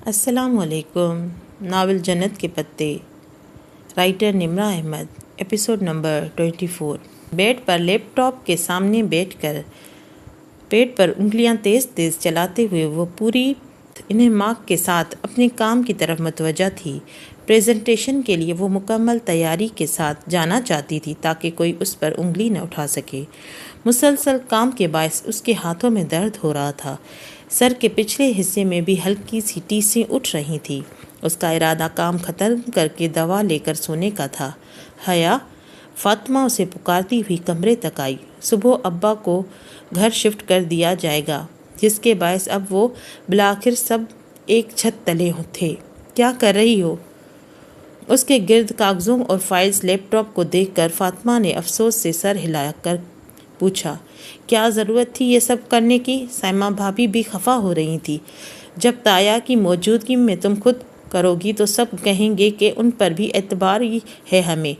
السلام علیکم۔ ناول جنت کے پتے، رائٹر نمرہ احمد، ایپیسوڈ نمبر 24۔ بیڈ پر لیپ ٹاپ کے سامنے بیٹھ کر پیٹ پر انگلیاں تیز تیز چلاتے ہوئے وہ پوری انہماک کے ساتھ اپنے کام کی طرف متوجہ تھی۔ پریزنٹیشن کے لیے وہ مکمل تیاری کے ساتھ جانا چاہتی تھی تاکہ کوئی اس پر انگلی نہ اٹھا سکے۔ مسلسل کام کے باعث اس کے ہاتھوں میں درد ہو رہا تھا، سر کے پچھلے حصے میں بھی ہلکی سی ٹیسیں اٹھ رہی تھیں۔ اس کا ارادہ کام ختم کر کے دوا لے کر سونے کا تھا۔ حیا، فاطمہ اسے پکارتی ہوئی کمرے تک آئی۔ صبح ابا کو گھر شفٹ کر دیا جائے گا، جس کے باعث اب وہ بالآخر سب ایک چھت تلے تھے۔ کیا کر رہی ہو؟ اس کے گرد کاغذوں اور فائلز لیپ ٹاپ کو دیکھ کر فاطمہ نے افسوس سے سر ہلا کر پوچھا، کیا ضرورت تھی یہ سب کرنے کی؟ سائمہ بھابھی بھی خفا ہو رہی تھی۔ جب تایا کی موجودگی میں تم خود کرو گی تو سب کہیں گے کہ ان پر بھی اعتبار ہی ہے ہمیں۔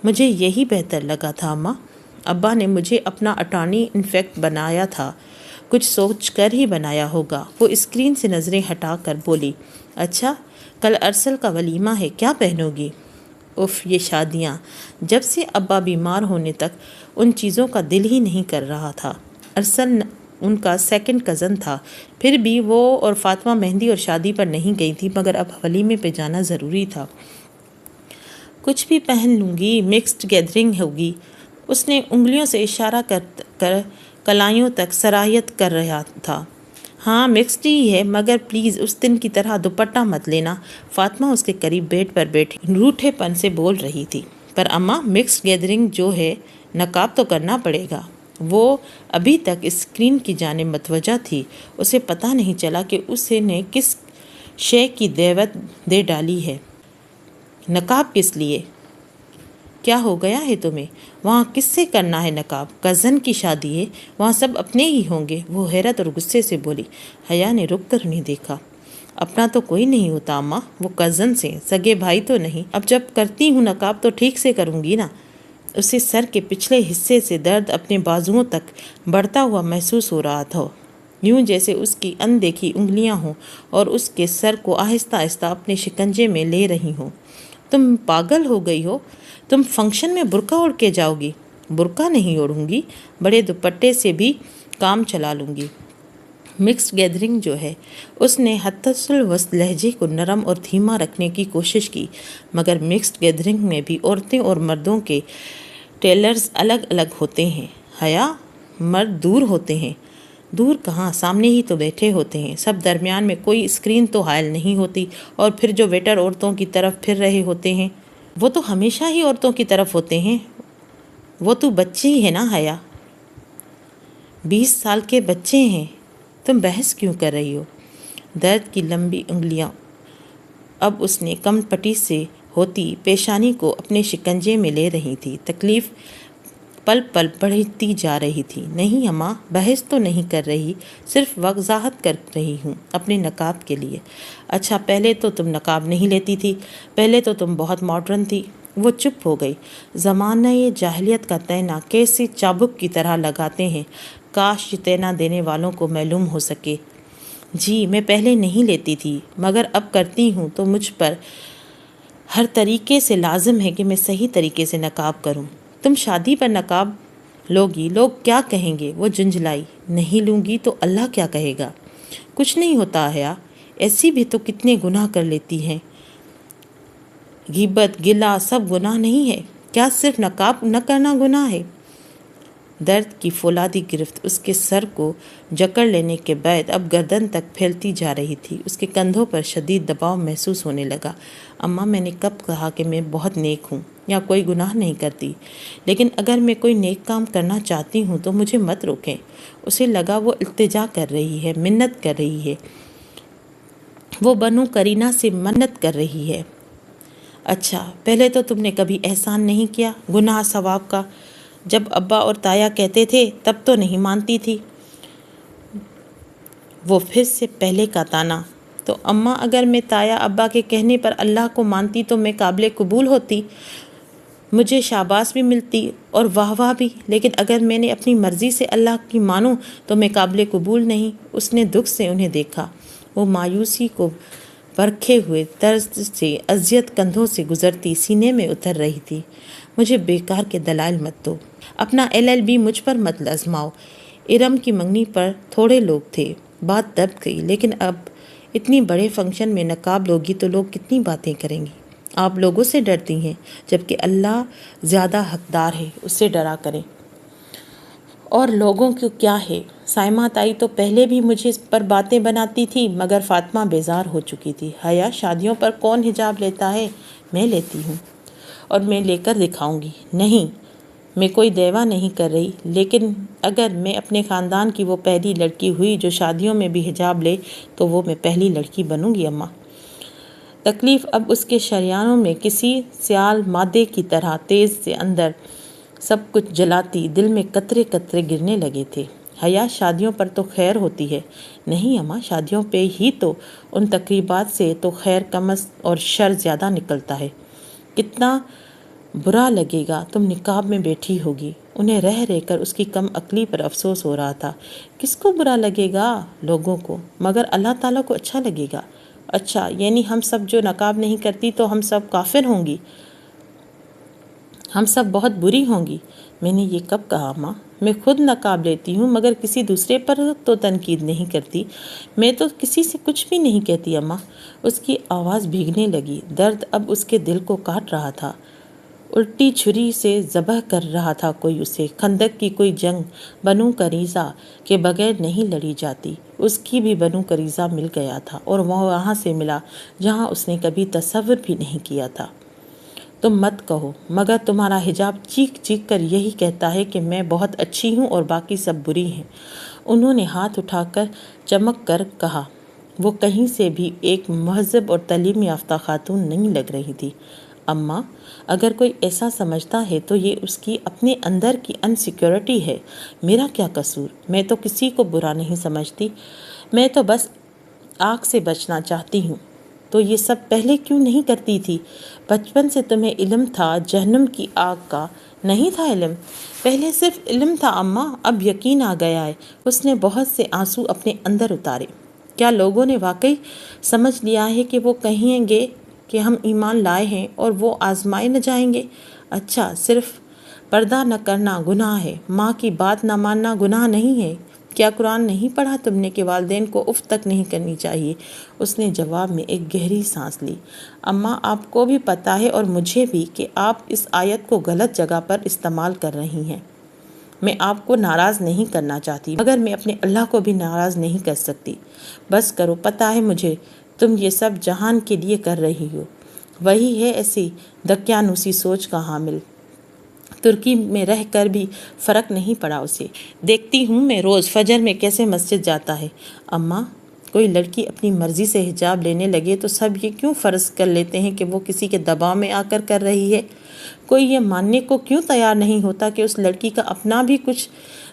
مجھے یہی بہتر لگا تھا اماں۔ ابا نے مجھے اپنا اٹارنی انفیکٹ بنایا تھا، کچھ سوچ کر ہی بنایا ہوگا۔ وہ اسکرین سے نظریں ہٹا کر بولی، اچھا کل ارسل کا ولیمہ ہے، کیا پہنو گی؟ اف، یہ شادیاں! جب سے ابا بیمار ہونے تک ان چیزوں کا دل ہی نہیں کر رہا تھا۔ ارسل ان کا سیکنڈ کزن تھا، پھر بھی وہ اور فاطمہ مہندی اور شادی پر نہیں گئی تھی، مگر اب ولیمے پہ جانا ضروری تھا۔ کچھ بھی پہن لوں گی، مکسڈ گیدرنگ ہوگی۔ اس نے انگلیوں سے اشارہ کر کلائیوں تک سرایت کر رہا تھا۔ ہاں مکسڈ ہی ہے، مگر پلیز اس دن کی طرح دوپٹہ مت لینا۔ فاطمہ اس کے قریب بیڈ پر بیٹھی روٹھے پن سے بول رہی تھی۔ پر اماں، مکسڈ گیدرنگ جو ہے، نقاب تو کرنا پڑے گا۔ وہ ابھی تک اسکرین کی جانب متوجہ تھی۔ اسے پتہ نہیں چلا کہ اسے نے کس شے کی دعوت دے ڈالی ہے۔ نقاب کس لیے؟ کیا ہو گیا ہے تمہیں؟ وہاں کس سے کرنا ہے نقاب؟ کزن کی شادی ہے، وہاں سب اپنے ہی ہوں گے۔ وہ حیرت اور غصے سے بولی۔ حیا نے رک کر انہیں دیکھا۔ اپنا تو کوئی نہیں ہوتا اماں، وہ کزن سے، سگے بھائی تو نہیں۔ اب جب کرتی ہوں نقاب تو ٹھیک سے کروں گی نا۔ اسے سر کے پچھلے حصے سے درد اپنے بازوؤں تک بڑھتا ہوا محسوس ہو رہا تھا، یوں جیسے اس کی اندیکھی انگلیاں ہوں اور اس کے سر کو آہستہ آہستہ اپنے شکنجے میں لے رہی ہوں۔ تم پاگل ہو گئی ہو؟ تم فنکشن میں برقع اوڑھ کے جاؤ گی؟ برقع نہیں اوڑھوں گی، بڑے دوپٹے سے بھی کام چلا لوں گی۔ مکسڈ گیدرنگ جو ہے، اس نے حدس الوسط لہجے کو نرم اور دھیما رکھنے کی کوشش کی، مگر مکسڈ گیدرنگ میں بھی عورتیں اور مردوں کے ٹیلرز الگ الگ ہوتے ہیں۔ حیا، مرد دور ہوتے ہیں۔ دور کہاں، سامنے ہی تو بیٹھے ہوتے ہیں سب، درمیان میں کوئی اسکرین تو حائل نہیں ہوتی۔ اور پھر جو ویٹر عورتوں کی طرف پھر رہے ہوتے ہیں، وہ تو ہمیشہ ہی عورتوں کی طرف ہوتے ہیں۔ وہ تو بچے ہی ہے نا حیا، 20 سال کے بچے ہیں۔ تم بحث کیوں کر رہی ہو؟ درد کی لمبی انگلیاں اب اس نے کم پٹی سے ہوتی پیشانی کو اپنے شکنجے میں لے رہی تھی۔ تکلیف پل پل بڑھتی جا رہی تھی۔ نہیں اماں، بحث تو نہیں کر رہی، صرف وضاحت کر رہی ہوں اپنے نقاب کے لیے۔ اچھا، پہلے تو تم نقاب نہیں لیتی تھی، پہلے تو تم بہت ماڈرن تھی۔ وہ چپ ہو گئی۔ زمانہ جاہلیت کا طعنہ کیسے چابک کی طرح لگاتے ہیں، کاش یہ طعنہ دینے والوں کو معلوم ہو سکے۔ جی، میں پہلے نہیں لیتی تھی، مگر اب کرتی ہوں تو مجھ پر ہر طریقے سے لازم ہے کہ میں صحیح طریقے سے نقاب کروں۔ تم شادی پر نقاب لوگی، لوگ کیا کہیں گے؟ وہ جھنجھلائی۔ نہیں لوں گی تو اللہ کیا کہے گا؟ کچھ نہیں ہوتا حیا، ایسی بھی تو کتنے گناہ کر لیتی ہیں۔ غیبت، گلہ، سب گناہ نہیں ہے؟ کیا صرف نقاب نہ کرنا گناہ ہے؟ درد کی فولادی گرفت اس کے سر کو جکڑ لینے کے بعد اب گردن تک پھیلتی جا رہی تھی۔ اس کے کندھوں پر شدید دباؤ محسوس ہونے لگا۔ اماں، میں نے کب کہا کہ میں بہت نیک ہوں یا کوئی گناہ نہیں کرتی؟ لیکن اگر میں کوئی نیک کام کرنا چاہتی ہوں تو مجھے مت روکیں۔ اسے لگا وہ التجا کر رہی ہے، منت کر رہی ہے، وہ بنو کرینہ سے منت کر رہی ہے۔ اچھا، پہلے تو تم نے کبھی احسان نہیں کیا گناہ ثواب کا؟ جب ابا اور تایا کہتے تھے تب تو نہیں مانتی تھی۔ وہ پھر سے پہلے کا تانا۔ تو اماں، اگر میں تایا ابا کے کہنے پر اللہ کو مانتی تو میں قابل قبول ہوتی، مجھے شاباش بھی ملتی اور واہ واہ بھی، لیکن اگر میں نے اپنی مرضی سے اللہ کی مانوں تو میں قابل قبول نہیں۔ اس نے دکھ سے انہیں دیکھا۔ وہ مایوسی کو پرکھے ہوئے طرز سے اذیت کندھوں سے گزرتی سینے میں اتر رہی تھی۔ مجھے بیکار کے دلائل مت دو، اپنا LLB مجھ پر مت آزماؤ۔ ارم کی منگنی پر تھوڑے لوگ تھے، بات دب گئی، لیکن اب اتنی بڑے فنکشن میں نقاب لوگی تو لوگ کتنی باتیں کریں گے۔ آپ لوگوں سے ڈرتی ہیں، جبکہ اللہ زیادہ حقدار ہے، اس سے ڈرا کریں۔ اور لوگوں کو کیا ہے؟ سائمہ تائی تو پہلے بھی مجھے اس پر باتیں بناتی تھی، مگر فاطمہ بیزار ہو چکی تھی۔ حیا، شادیوں پر کون حجاب لیتا ہے؟ میں لیتی ہوں، اور میں لے کر دکھاؤں گی۔ نہیں، میں کوئی دعویٰ نہیں کر رہی، لیکن اگر میں اپنے خاندان کی وہ پہلی لڑکی ہوئی جو شادیوں میں بھی حجاب لے تو وہ میں پہلی لڑکی بنوں گی اماں۔ تکلیف اب اس کے شریانوں میں کسی سیال مادے کی طرح تیز سے اندر سب کچھ جلاتی دل میں قطرے قطرے گرنے لگے تھے۔ حیا، شادیوں پر تو خیر ہوتی ہے۔ نہیں اماں، شادیوں پہ ہی تو، ان تقریبات سے تو خیر کم اور شر زیادہ نکلتا ہے۔ کتنا برا لگے گا، تم نقاب میں بیٹھی ہوگی۔ انہیں رہ رہ کر اس کی کم عقلی پر افسوس ہو رہا تھا۔ کس کو برا لگے گا؟ لوگوں کو، مگر اللہ تعالیٰ کو اچھا لگے گا۔ اچھا، یعنی ہم سب جو نقاب نہیں کرتی تو ہم سب کافر ہوں گی، ہم سب بہت بری ہوں گی۔ میں نے یہ کب کہا ماں؟ میں خود نقاب لیتی ہوں، مگر کسی دوسرے پر تو تنقید نہیں کرتی۔ میں تو کسی سے کچھ بھی نہیں کہتی اماں۔ اس کی آواز بھیگنے لگی، درد اب اس کے دل کو کاٹ رہا تھا، الٹی چھری سے ذبح کر رہا تھا کوئی اسے۔ خندق کی کوئی جنگ بنو قریظہ کے بغیر نہیں لڑی جاتی۔ اس کی بھی بنو قریظہ مل گیا تھا، اور وہ وہاں سے ملا جہاں اس نے کبھی تصور بھی نہیں کیا تھا۔ تم مت کہو، مگر تمہارا حجاب چیخ چیخ کر یہی کہتا ہے کہ میں بہت اچھی ہوں اور باقی سب بری ہیں۔ انہوں نے ہاتھ اٹھا کر چمک کر کہا۔ وہ کہیں سے بھی ایک مہذب اور تعلیم یافتہ خاتون نہیں لگ رہی تھی۔ اماں، اگر کوئی ایسا سمجھتا ہے تو یہ اس کی اپنے اندر کی انسیکیورٹی ہے۔ میرا کیا قصور؟ میں تو کسی کو برا نہیں سمجھتی، میں تو بس آگ سے بچنا چاہتی ہوں۔ تو یہ سب پہلے کیوں نہیں کرتی تھی؟ بچپن سے تمہیں علم تھا جہنم کی آگ کا، نہیں تھا علم؟ پہلے صرف علم تھا اماں، اب یقین آ گیا ہے۔ اس نے بہت سے آنسو اپنے اندر اتارے۔ کیا لوگوں نے واقعی سمجھ لیا ہے کہ وہ کہیں گے کہ ہم ایمان لائے ہیں اور وہ آزمائے نہ جائیں گے؟ اچھا، صرف پردہ نہ کرنا گناہ ہے، ماں کی بات نہ ماننا گناہ نہیں ہے؟ کیا قرآن نہیں پڑھا تم نے کہ والدین کو اف تک نہیں کرنی چاہیے؟ اس نے جواب میں ایک گہری سانس لی۔ اماں، آپ کو بھی پتہ ہے اور مجھے بھی کہ آپ اس آیت کو غلط جگہ پر استعمال کر رہی ہیں۔ میں آپ کو ناراض نہیں کرنا چاہتی، مگر میں اپنے اللہ کو بھی ناراض نہیں کر سکتی۔ بس کرو، پتہ ہے مجھے تم یہ سب جہان کے لیے کر رہی ہو۔ وہی ہے ایسی دقیانوسی سوچ کا حامل۔ ترکی میں رہ کر بھی فرق نہیں پڑا اسے۔ دیکھتی ہوں میں روز فجر میں کیسے مسجد جاتا ہے۔ اماں، کوئی لڑکی اپنی مرضی سے حجاب لینے لگے تو سب یہ کیوں فرض کر لیتے ہیں کہ وہ کسی کے دباؤ میں آ کر رہی ہے؟ کوئی یہ ماننے کو کیوں تیار نہیں ہوتا کہ اس لڑکی کا اپنا بھی کچھ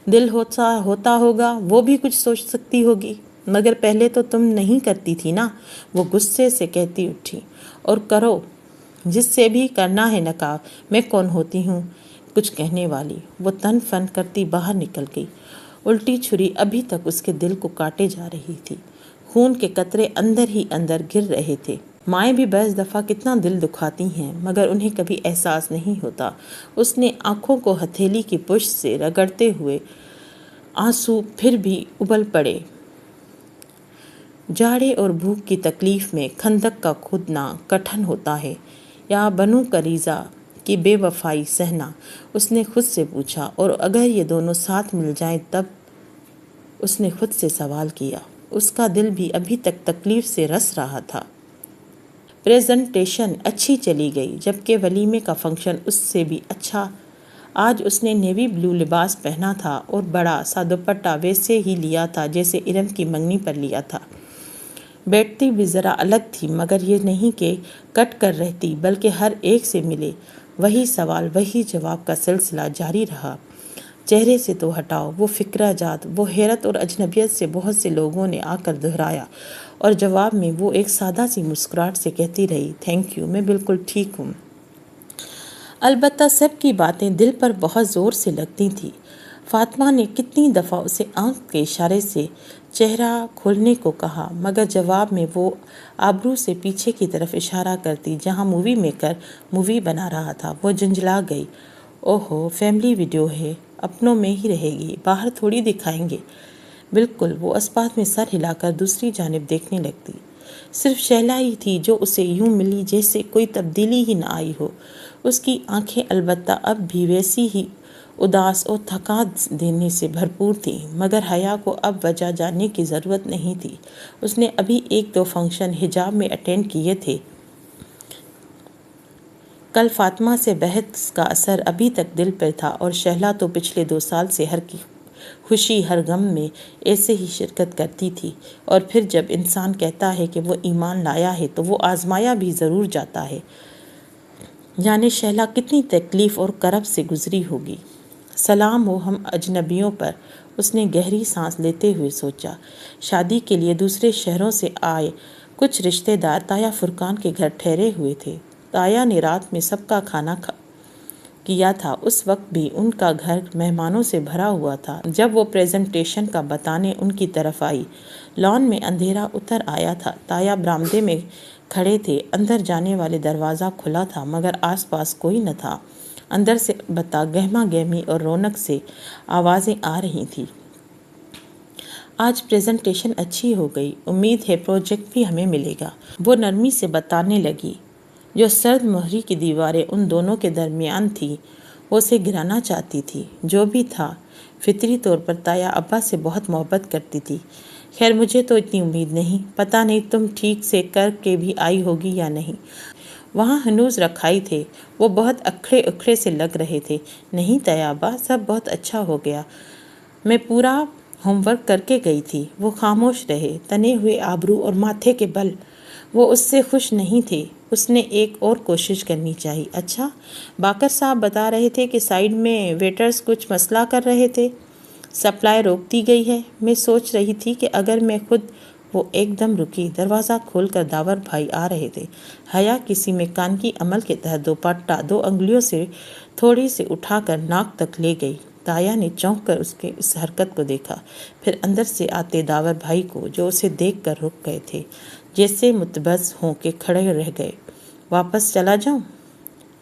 دل ہوتا ہوگا، وہ بھی کچھ سوچ سکتی ہوگی؟ مگر پہلے تو تم نہیں کرتی تھی نا؟ وہ غصے سے کہتی اٹھی۔ اور کرو، جس سے بھی کرنا ہے نقاب، میں کون ہوتی ہوں کچھ کہنے والی؟ وہ تن فن کرتی باہر نکل گئی۔ الٹی چھری ابھی تک اس کے دل کو کاٹے جا رہی تھی، خون کے قطرے اندر ہی اندر گر رہے تھے۔ مائیں بھی بعض دفعہ کتنا دل دکھاتی ہیں، مگر انہیں کبھی احساس نہیں ہوتا۔ اس نے آنکھوں کو ہتھیلی کی پشت سے رگڑتے ہوئے آنسو پھر بھی ابل پڑے۔ جاڑے اور بھوک کی تکلیف میں خندق کا کھودنا کٹھن ہوتا ہے یا بنو قریظہ کی بے وفائی سہنا؟ اس نے خود سے پوچھا۔ اور اگر یہ دونوں ساتھ مل جائیں تب؟ اس نے خود سے سوال کیا۔ اس کا دل بھی ابھی تک تکلیف سے رس رہا تھا۔ پریزنٹیشن اچھی چلی گئی، جبکہ ولیمے کا فنکشن اس سے بھی اچھا۔ آج اس نے نیوی بلو لباس پہنا تھا اور بڑا سا دوپٹہ ویسے ہی لیا تھا جیسے ارم کی منگنی پر لیا تھا۔ بیٹھتی بھی ذرا الگ تھی، مگر یہ نہیں کہ کٹ کر رہتی، بلکہ ہر ایک سے ملے وہی سوال وہی جواب کا سلسلہ جاری رہا۔ چہرے سے تو ہٹاؤ، وہ فکرہ جات، وہ حیرت اور اجنبیت سے بہت سے لوگوں نے آ کر دہرایا، اور جواب میں وہ ایک سادہ سی مسکراہٹ سے کہتی رہی، تھینک یو، میں بالکل ٹھیک ہوں۔ البتہ سب کی باتیں دل پر بہت زور سے لگتی تھیں۔ فاطمہ نے کتنی دفعہ اسے آنکھ کے اشارے سے چہرہ کھولنے کو کہا، مگر جواب میں وہ آبرو سے پیچھے کی طرف اشارہ کرتی جہاں مووی میکر مووی بنا رہا تھا۔ وہ جھنجھلا گئی۔ اوہو، فیملی ویڈیو ہے، اپنوں میں ہی رہے گی، باہر تھوڑی دکھائیں گے۔ بالکل، وہ اسپات میں سر ہلا کر دوسری جانب دیکھنے لگتی۔ صرف شہلا ہی تھی جو اسے یوں ملی جیسے کوئی تبدیلی ہی نہ آئی ہو۔ اس کی آنکھیں البتہ اب بھی ویسی ہی اداس اور تھکا دینے سے بھرپور تھیں، مگر حیا کو اب وجہ جاننے کی ضرورت نہیں تھی۔ اس نے ابھی 1-2 فنکشن حجاب میں اٹینڈ کیے تھے۔ کل فاطمہ سے بحث کا اثر ابھی تک دل پر تھا، اور شہلا تو پچھلے 2 سال سے ہر کی خوشی ہر غم میں ایسے ہی شرکت کرتی تھی۔ اور پھر جب انسان کہتا ہے کہ وہ ایمان لایا ہے تو وہ آزمایا بھی ضرور جاتا ہے۔ جانے شہلا کتنی تکلیف اور کرب سے گزری ہوگی۔ سلام ہو ہم اجنبیوں پر، اس نے گہری سانس لیتے ہوئے سوچا۔ شادی کے لیے دوسرے شہروں سے آئے کچھ رشتہ دار تایا فرقان کے گھر ٹھہرے ہوئے تھے۔ تایا نے رات میں سب کا کھانا کیا تھا۔ اس وقت بھی ان کا گھر مہمانوں سے بھرا ہوا تھا۔ جب وہ پریزنٹیشن کا بتانے ان کی طرف آئی، لان میں اندھیرا اتر آیا تھا۔ تایا برآمدے میں کھڑے تھے۔ اندر جانے والے دروازہ کھلا تھا، مگر آس پاس کوئی نہ تھا۔ اندر سے البتہ گہما گہمی اور رونق سے آوازیں آ رہی تھیں۔ آج پریزنٹیشن اچھی ہو گئی، امید ہے پروجیکٹ بھی ہمیں ملے گا، وہ نرمی سے بتانے لگی۔ جو سرد مہری کی دیواریں ان دونوں کے درمیان تھیں، وہ اسے گرانا چاہتی تھی۔ جو بھی تھا، فطری طور پر تایا ابا سے بہت محبت کرتی تھی۔ خیر، مجھے تو اتنی امید نہیں، پتہ نہیں تم ٹھیک سے کر کے بھی آئی ہوگی یا نہیں۔ وہاں ہنوز رکھائی تھے، وہ بہت اکھڑے اکھڑے سے لگ رہے تھے۔ نہیں تایا ابا، سب بہت اچھا ہو گیا، میں پورا ہوم ورک کر کے گئی تھی۔ وہ خاموش رہے، تنے ہوئے آبرو اور ماتھے کے بل۔ وہ اس سے خوش نہیں تھے۔ اس نے ایک اور کوشش کرنی چاہی۔ اچھا، باقر صاحب بتا رہے تھے کہ سائیڈ میں ویٹرز کچھ مسئلہ کر رہے تھے، سپلائی روک دی گئی ہے۔ میں سوچ رہی تھی کہ اگر میں خود… وہ ایک دم رکی۔ دروازہ کھول کر داور بھائی آ رہے تھے۔ حیا کسی میکانکی عمل کے تحت دوپٹہ 2 انگلیوں سے تھوڑی سے اٹھا کر ناک تک لے گئی۔ تایا نے چونک کر اس کے اس حرکت کو دیکھا، پھر اندر سے آتے داور بھائی کو، جو اسے دیکھ کر رک گئے تھے، جیسے متبض ہوں کہ کھڑے رہ گئے۔ واپس چلا جاؤں؟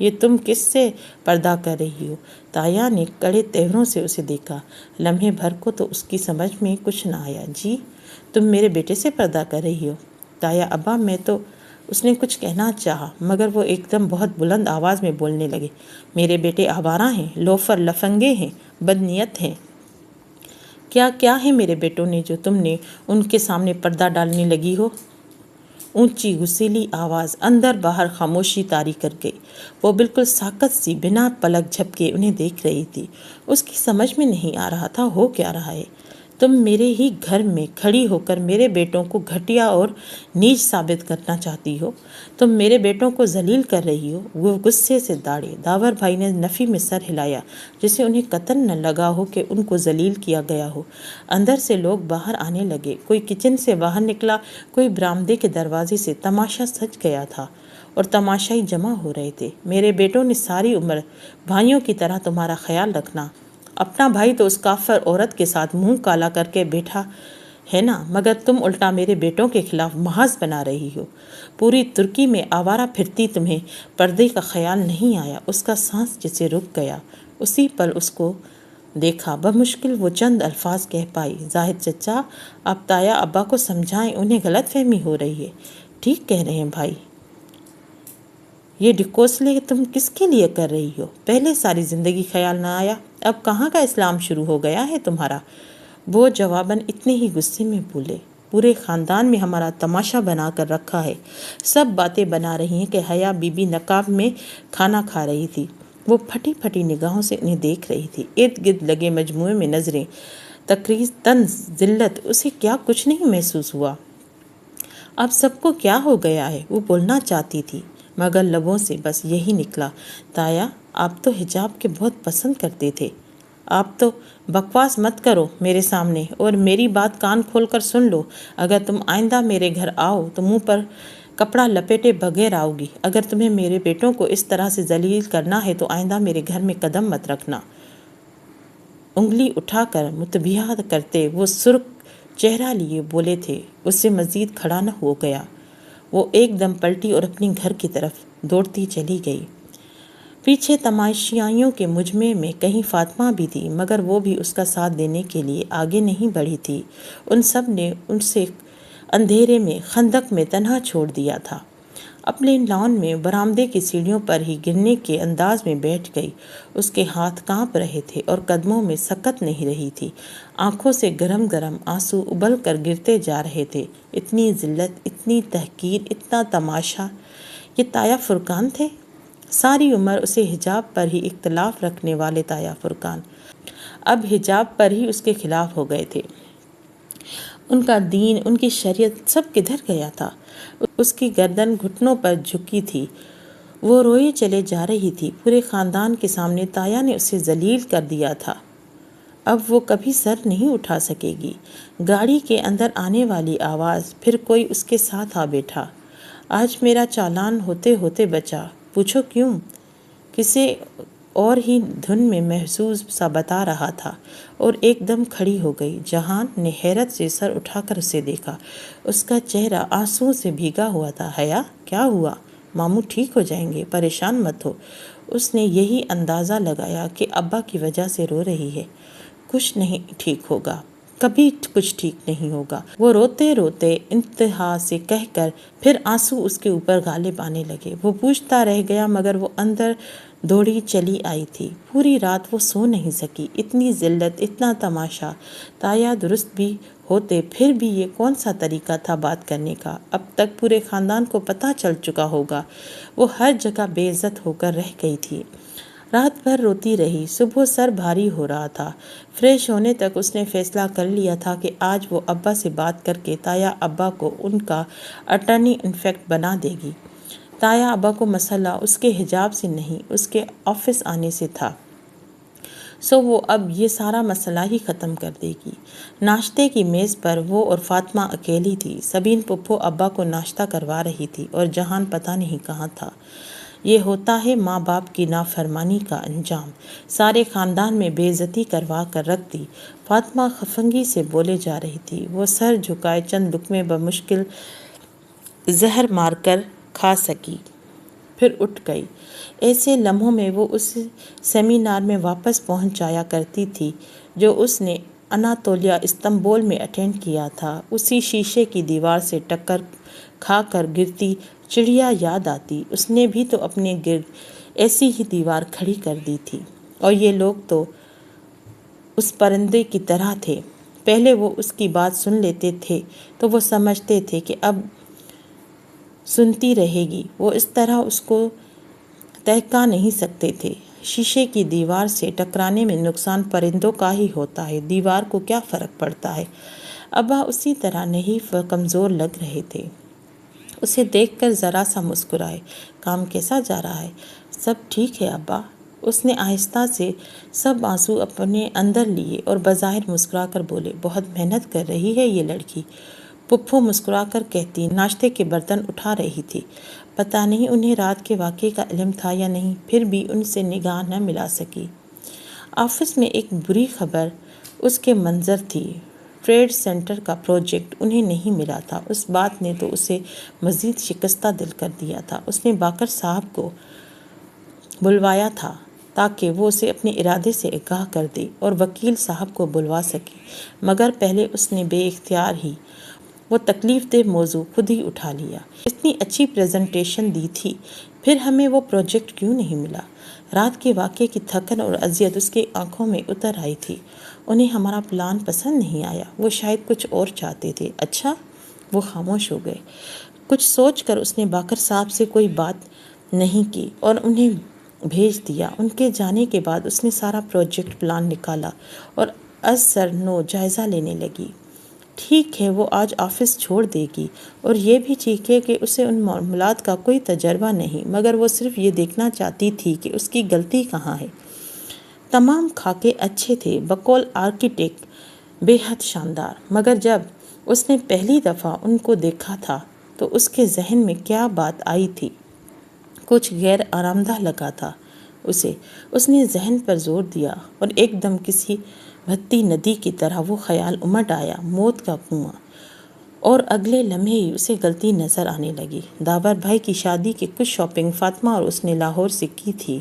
یہ تم کس سے پردہ کر رہی ہو؟ تایا نے کڑے تیوروں سے اسے دیکھا۔ لمحے بھر کو تو اس کی سمجھ میں کچھ نہ آیا۔ جی، تم میرے بیٹے سے پردہ کر رہی ہو؟ تایا ابا، میں تو… اس نے کچھ کہنا چاہا، مگر وہ ایک دم بہت بلند آواز میں بولنے لگے۔ میرے بیٹے آوارہ ہیں، لوفر، لفنگے ہیں، بدنیت ہیں۔ کیا ہے میرے بیٹوں نے جو تم نے ان کے سامنے پردہ ڈالنے لگی ہو؟ اونچی غصیلی آواز اندر باہر خاموشی طاری کر گئی۔ وہ بالکل ساکت سی بنا پلک جھپکے انہیں دیکھ رہی تھی۔ اس کی سمجھ میں نہیں آ رہا تھا ہو کیا رہا ہے۔ تم میرے ہی گھر میں کھڑی ہو کر میرے بیٹوں کو گھٹیا اور نیچ ثابت کرنا چاہتی ہو۔ تم میرے بیٹوں کو ذلیل کر رہی ہو۔ وہ غصے سے داڑے۔ داور بھائی نے نفی میں سر ہلایا، جسے انہیں قطعاً نہ لگا ہو کہ ان کو ذلیل کیا گیا ہو۔ اندر سے لوگ باہر آنے لگے۔ کوئی کچن سے باہر نکلا، کوئی برآمدے کے دروازے سے۔ تماشا سج گیا تھا اور تماشائی جمع ہو رہے تھے۔ میرے بیٹوں نے ساری عمر بھائیوں کی طرح تمہارا خیال رکھنا۔ اپنا بھائی تو اس کافر عورت کے ساتھ منہ کالا کر کے بیٹھا ہے نا، مگر تم الٹا میرے بیٹوں کے خلاف محاذ بنا رہی ہو۔ پوری ترکی میں آوارہ پھرتی تمہیں پردے کا خیال نہیں آیا۔ اس کا سانس جسے رک گیا۔ اسی پل اس کو دیکھا۔ بمشکل وہ چند الفاظ کہہ پائی۔ زاہد چچا، آپ تایا ابا کو سمجھائیں، انہیں غلط فہمی ہو رہی ہے۔ ٹھیک کہہ رہے ہیں بھائی، یہ ڈھکوسلے تم کس کے لیے کر رہی ہو؟ پہلے ساری زندگی خیال نہ آیا، اب کہاں کا اسلام شروع ہو گیا ہے تمہارا؟ وہ جواباً اتنے ہی غصے میں بولے۔ پورے خاندان میں ہمارا تماشا بنا کر رکھا ہے۔ سب باتیں بنا رہی ہیں کہ حیا بی بی نقاب میں کھانا کھا رہی تھی۔ وہ پھٹی پھٹی نگاہوں سے انہیں دیکھ رہی تھی۔ ارد گرد لگے مجموعے میں نظریں، تقریر، طنز، ذلت۔ اسے کیا کچھ نہیں محسوس ہوا؟ اب سب کو کیا ہو گیا ہے؟ وہ بولنا چاہتی تھی، مگر لبوں سے بس یہی نکلا، تایا آپ تو حجاب کے بہت پسند کرتے تھے۔ آپ تو… بکواس مت کرو میرے سامنے، اور میری بات کان کھول کر سن لو۔ اگر تم آئندہ میرے گھر آؤ تو منہ پر کپڑا لپیٹے بغیر آؤ گی۔ اگر تمہیں میرے بیٹوں کو اس طرح سے ذلیل کرنا ہے تو آئندہ میرے گھر میں قدم مت رکھنا۔ انگلی اٹھا کر متبیہ کرتے وہ سرخ چہرہ لیے بولے تھے، اس سے مزید کھڑا نہ ہو گیا۔ وہ ایک دم پلٹی اور اپنی گھر کی طرف دوڑتی چلی گئی۔ پیچھے تماشائیوں کے مجمع میں کہیں فاطمہ بھی تھی، مگر وہ بھی اس کا ساتھ دینے کے لیے آگے نہیں بڑھی تھی۔ ان سب نے اسے اندھیرے میں خندق میں تنہا چھوڑ دیا تھا۔ اپنے لان میں برآمدے کی سیڑھیوں پر ہی گرنے کے انداز میں بیٹھ گئی۔ اس کے ہاتھ کانپ رہے تھے اور قدموں میں سکت نہیں رہی تھی۔ آنکھوں سے گرم گرم آنسو ابل کر گرتے جا رہے تھے۔ اتنی ذلت، اتنی تحقیر، اتنا تماشا! یہ تایا فرقان تھے؟ ساری عمر اسے حجاب پر ہی اختلاف رکھنے والے تایا فرقان اب حجاب پر ہی اس کے خلاف ہو گئے تھے۔ ان کا دین، ان کی شریعت سب کدھر گیا تھا؟ اس کی گردن گھٹنوں پر جھکی تھی، وہ روئی چلے جا رہی تھی۔ پورے خاندان کے سامنے تایا نے اسے ذلیل کر دیا تھا، اب وہ کبھی سر نہیں اٹھا سکے گی۔ گاڑی کے اندر آنے والی آواز، پھر کوئی اس کے ساتھ آ بیٹھا۔ آج میرا چالان ہوتے ہوتے بچا، پوچھو کیوں؟ کسی اور ہی دھن میں محظوظ سا بتا رہا تھا، اور ایک دم کھڑی ہو گئی۔ جہان نے حیرت سے سر اٹھا کر اسے دیکھا۔ اس کا چہرہ آنسوؤں سے بھیگا ہوا تھا۔ حیا، کیا ہوا؟ ماموں ٹھیک ہو جائیں گے، پریشان مت ہو۔ اس نے یہی اندازہ لگایا کہ ابا کی وجہ سے رو رہی ہے۔ کچھ نہیں ٹھیک ہوگا، کبھی کچھ ٹھیک نہیں ہوگا، وہ روتے روتے انتہا سے کہہ کر پھر آنسو اس کے اوپر غالب آنے لگے۔ وہ پوچھتا رہ گیا، مگر وہ اندر دوڑی چلی آئی تھی۔ پوری رات وہ سو نہیں سکی۔ اتنی ذلت، اتنا تماشا! تایا درست بھی ہوتے پھر بھی یہ کون سا طریقہ تھا بات کرنے کا؟ اب تک پورے خاندان کو پتہ چل چکا ہوگا۔ وہ ہر جگہ بے عزت ہو کر رہ گئی تھی۔ رات بھر روتی رہی۔ صبح سر بھاری ہو رہا تھا۔ فریش ہونے تک اس نے فیصلہ کر لیا تھا کہ آج وہ ابا سے بات کر کے تایا ابا کو ان کا اٹارنی انفیکٹ بنا دے گی۔ تایا ابا کو مسئلہ اس کے حجاب سے نہیں، اس کے آفس آنے سے تھا، سو وہ اب یہ سارا مسئلہ ہی ختم کر دے گی۔ ناشتے کی میز پر وہ اور فاطمہ اکیلی تھی۔ سبین پھپھو ابا کو ناشتہ کروا رہی تھی اور جہان پتہ نہیں کہاں تھا۔ یہ ہوتا ہے ماں باپ کی نافرمانی کا انجام۔ سارے خاندان میں بے عزتی کروا کر رکھ دی۔ فاطمہ خفگی سے بولے جا رہی تھی۔ وہ سر جھکائے چند لقمے بمشکل زہر مار کر کھا سکی، پھر اٹھ گئی۔ ایسے لمحوں میں وہ اس سیمینار میں واپس پہنچ جایا کرتی تھی جو اس نے اناتولیا استنبول میں اٹینڈ کیا تھا۔ اسی شیشے کی دیوار سے ٹکر کھا کر گرتی چڑیا یاد آتی۔ اس نے بھی تو اپنے گرد ایسی ہی دیوار کھڑی کر دی تھی، اور یہ لوگ تو اس پرندے کی طرح تھے۔ پہلے وہ اس کی بات سن لیتے تھے تو وہ سمجھتے تھے کہ اب سنتی رہے گی، وہ اس طرح اس کو تہکا نہیں سکتے تھے۔ شیشے کی دیوار سے ٹکرانے میں نقصان پرندوں کا ہی ہوتا ہے، دیوار کو کیا فرق پڑتا ہے؟ ابا اسی طرح نحیف و کمزور لگ رہے تھے۔ اسے دیکھ کر ذرا سا مسکرائے۔ کام کیسا جا رہا ہے؟ سب ٹھیک ہے ابا۔ اس نے آہستہ سے سب آنسو اپنے اندر لیے اور بظاہر مسکرا کر بولے، بہت محنت کر رہی ہے یہ لڑکی۔ پھپھو مسکرا کر کہتی، ناشتے کے برتن اٹھا رہی تھی۔ پتہ نہیں انہیں رات کے واقعے کا علم تھا یا نہیں، پھر بھی ان سے نگاہ نہ ملا سکی۔ آفس میں ایک بری خبر اس کے منتظر تھی۔ ٹریڈ سینٹر کا پروجیکٹ انہیں نہیں ملا تھا۔ اس بات نے تو اسے مزید شکستہ دل کر دیا تھا۔ اس نے باقر صاحب کو بلوایا تھا تاکہ وہ اسے اپنے ارادے سے آگاہ کر دے اور وکیل صاحب کو بلوا سکے، مگر پہلے اس نے بے اختیار ہی وہ تکلیف دہ موضوع خود ہی اٹھا لیا۔ اتنی اچھی پریزنٹیشن دی تھی، پھر ہمیں وہ پروجیکٹ کیوں نہیں ملا؟ رات کے واقعے کی تھکن اور اذیت اس کی آنکھوں میں اتر آئی تھی۔ انہیں ہمارا پلان پسند نہیں آیا، وہ شاید کچھ اور چاہتے تھے۔ اچھا؟ وہ خاموش ہو گئے۔ کچھ سوچ کر اس نے باقر صاحب سے کوئی بات نہیں کی اور انہیں بھیج دیا۔ ان کے جانے کے بعد اس نے سارا پروجیکٹ پلان نکالا اور از سر نو جائزہ لینے لگی۔ ٹھیک ہے، وہ آج آفس چھوڑ دے گی، اور یہ بھی ٹھیک ہے کہ اسے ان معاملات کا کوئی تجربہ نہیں، مگر وہ صرف یہ دیکھنا چاہتی تھی کہ اس کی غلطی کہاں ہے۔ تمام خاکے اچھے تھے، بقول آرکیٹیکٹ بے حد شاندار، مگر جب اس نے پہلی دفعہ ان کو دیکھا تھا تو اس کے ذہن میں کیا بات آئی تھی؟ کچھ غیر آرامدہ لگا تھا اسے۔ اس نے ذہن پر زور دیا اور ایک دم کسی بہتی ندی کی طرح وہ خیال امٹ آیا، موت کا کنواں، اور اگلے لمحے ہی اسے غلطی نظر آنے لگی۔ داور بھائی کی شادی کی کچھ شاپنگ فاطمہ اور اس نے لاہور سے کی تھی۔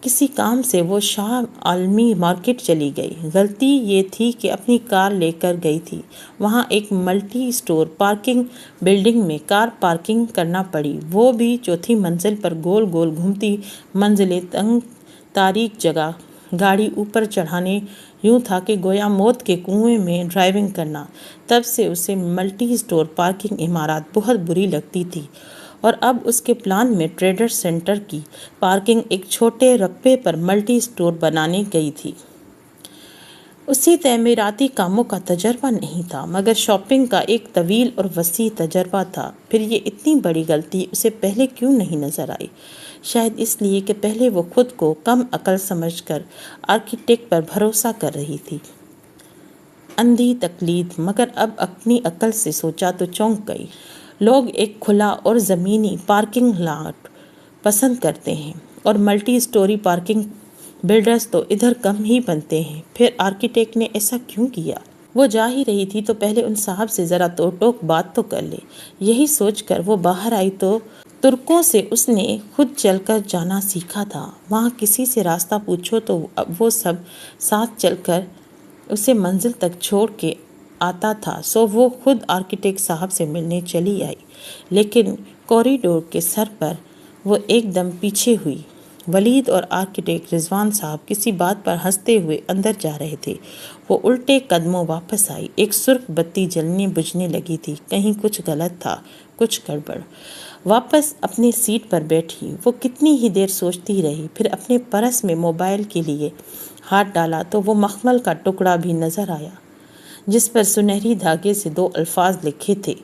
کسی کام سے وہ شاہ عالمی مارکیٹ چلی گئی۔ غلطی یہ تھی کہ اپنی کار لے کر گئی تھی۔ وہاں ایک ملٹی اسٹور پارکنگ بلڈنگ میں کار پارکنگ کرنا پڑی، وہ بھی چوتھی منزل پر۔ گول گول گھومتی منزلیں، تنگ تاریک جگہ، گاڑی اوپر چڑھانے، یوں تھا کہ گویا موت کے کنویں میں ڈرائیونگ کرنا۔ تب سے اسے ملٹی اسٹور پارکنگ عمارات بہت بری لگتی تھی، اور اب اس کے پلان میں ٹریڈر سینٹر کی پارکنگ ایک چھوٹے رقبے پر ملٹی اسٹور بنانے گئی تھی۔ اسے تعمیراتی کاموں کا تجربہ نہیں تھا، مگر شاپنگ کا ایک طویل اور وسیع تجربہ تھا۔ پھر یہ اتنی بڑی غلطی اسے پہلے کیوں نہیں نظر آئی؟ شاید اس لیے کہ پہلے وہ خود کو کم عقل سمجھ کر آرکیٹیکٹ پر بھروسہ کر رہی تھی۔ اندھی تقلید۔ مگر اب اپنی عقل سے سوچا تو چونک گئی۔ لوگ ایک کھلا اور زمینی پارکنگ لاٹ پسند کرتے ہیں، اور ملٹی اسٹوری پارکنگ بلڈرز تو ادھر کم ہی بنتے ہیں۔ پھر آرکیٹیکٹ نے ایسا کیوں کیا؟ وہ جا ہی رہی تھی تو پہلے ان صاحب سے ذرا تو ٹوک بات تو کر لے۔ یہی سوچ کر وہ باہر آئی تو ترکوں سے اس نے خود چل کر جانا سیکھا تھا۔ وہاں کسی سے راستہ پوچھو تو وہ سب ساتھ چل کر اسے منزل تک چھوڑ کے آتا تھا، سو وہ خود آرکیٹیکٹ صاحب سے ملنے چلی آئی۔ لیکن کوریڈور کے سر پر وہ ایک دم پیچھے ہوئی۔ ولید اور آرکیٹیکٹ رضوان صاحب کسی بات پر ہنستے ہوئے اندر جا رہے تھے۔ وہ الٹے قدموں واپس آئی۔ ایک سرخ بتی جلنے بجھنے لگی تھی۔ کہیں کچھ غلط تھا، کچھ گڑبڑ۔ واپس اپنی سیٹ پر بیٹھی۔ وہ کتنی ہی دیر سوچتی رہی، پھر اپنے پرس میں موبائل کے لیے ہاتھ ڈالا تو وہ مخمل کا ٹکڑا بھی نظر آیا، جس پر سنہری دھاگے سے 2 الفاظ لکھے تھے۔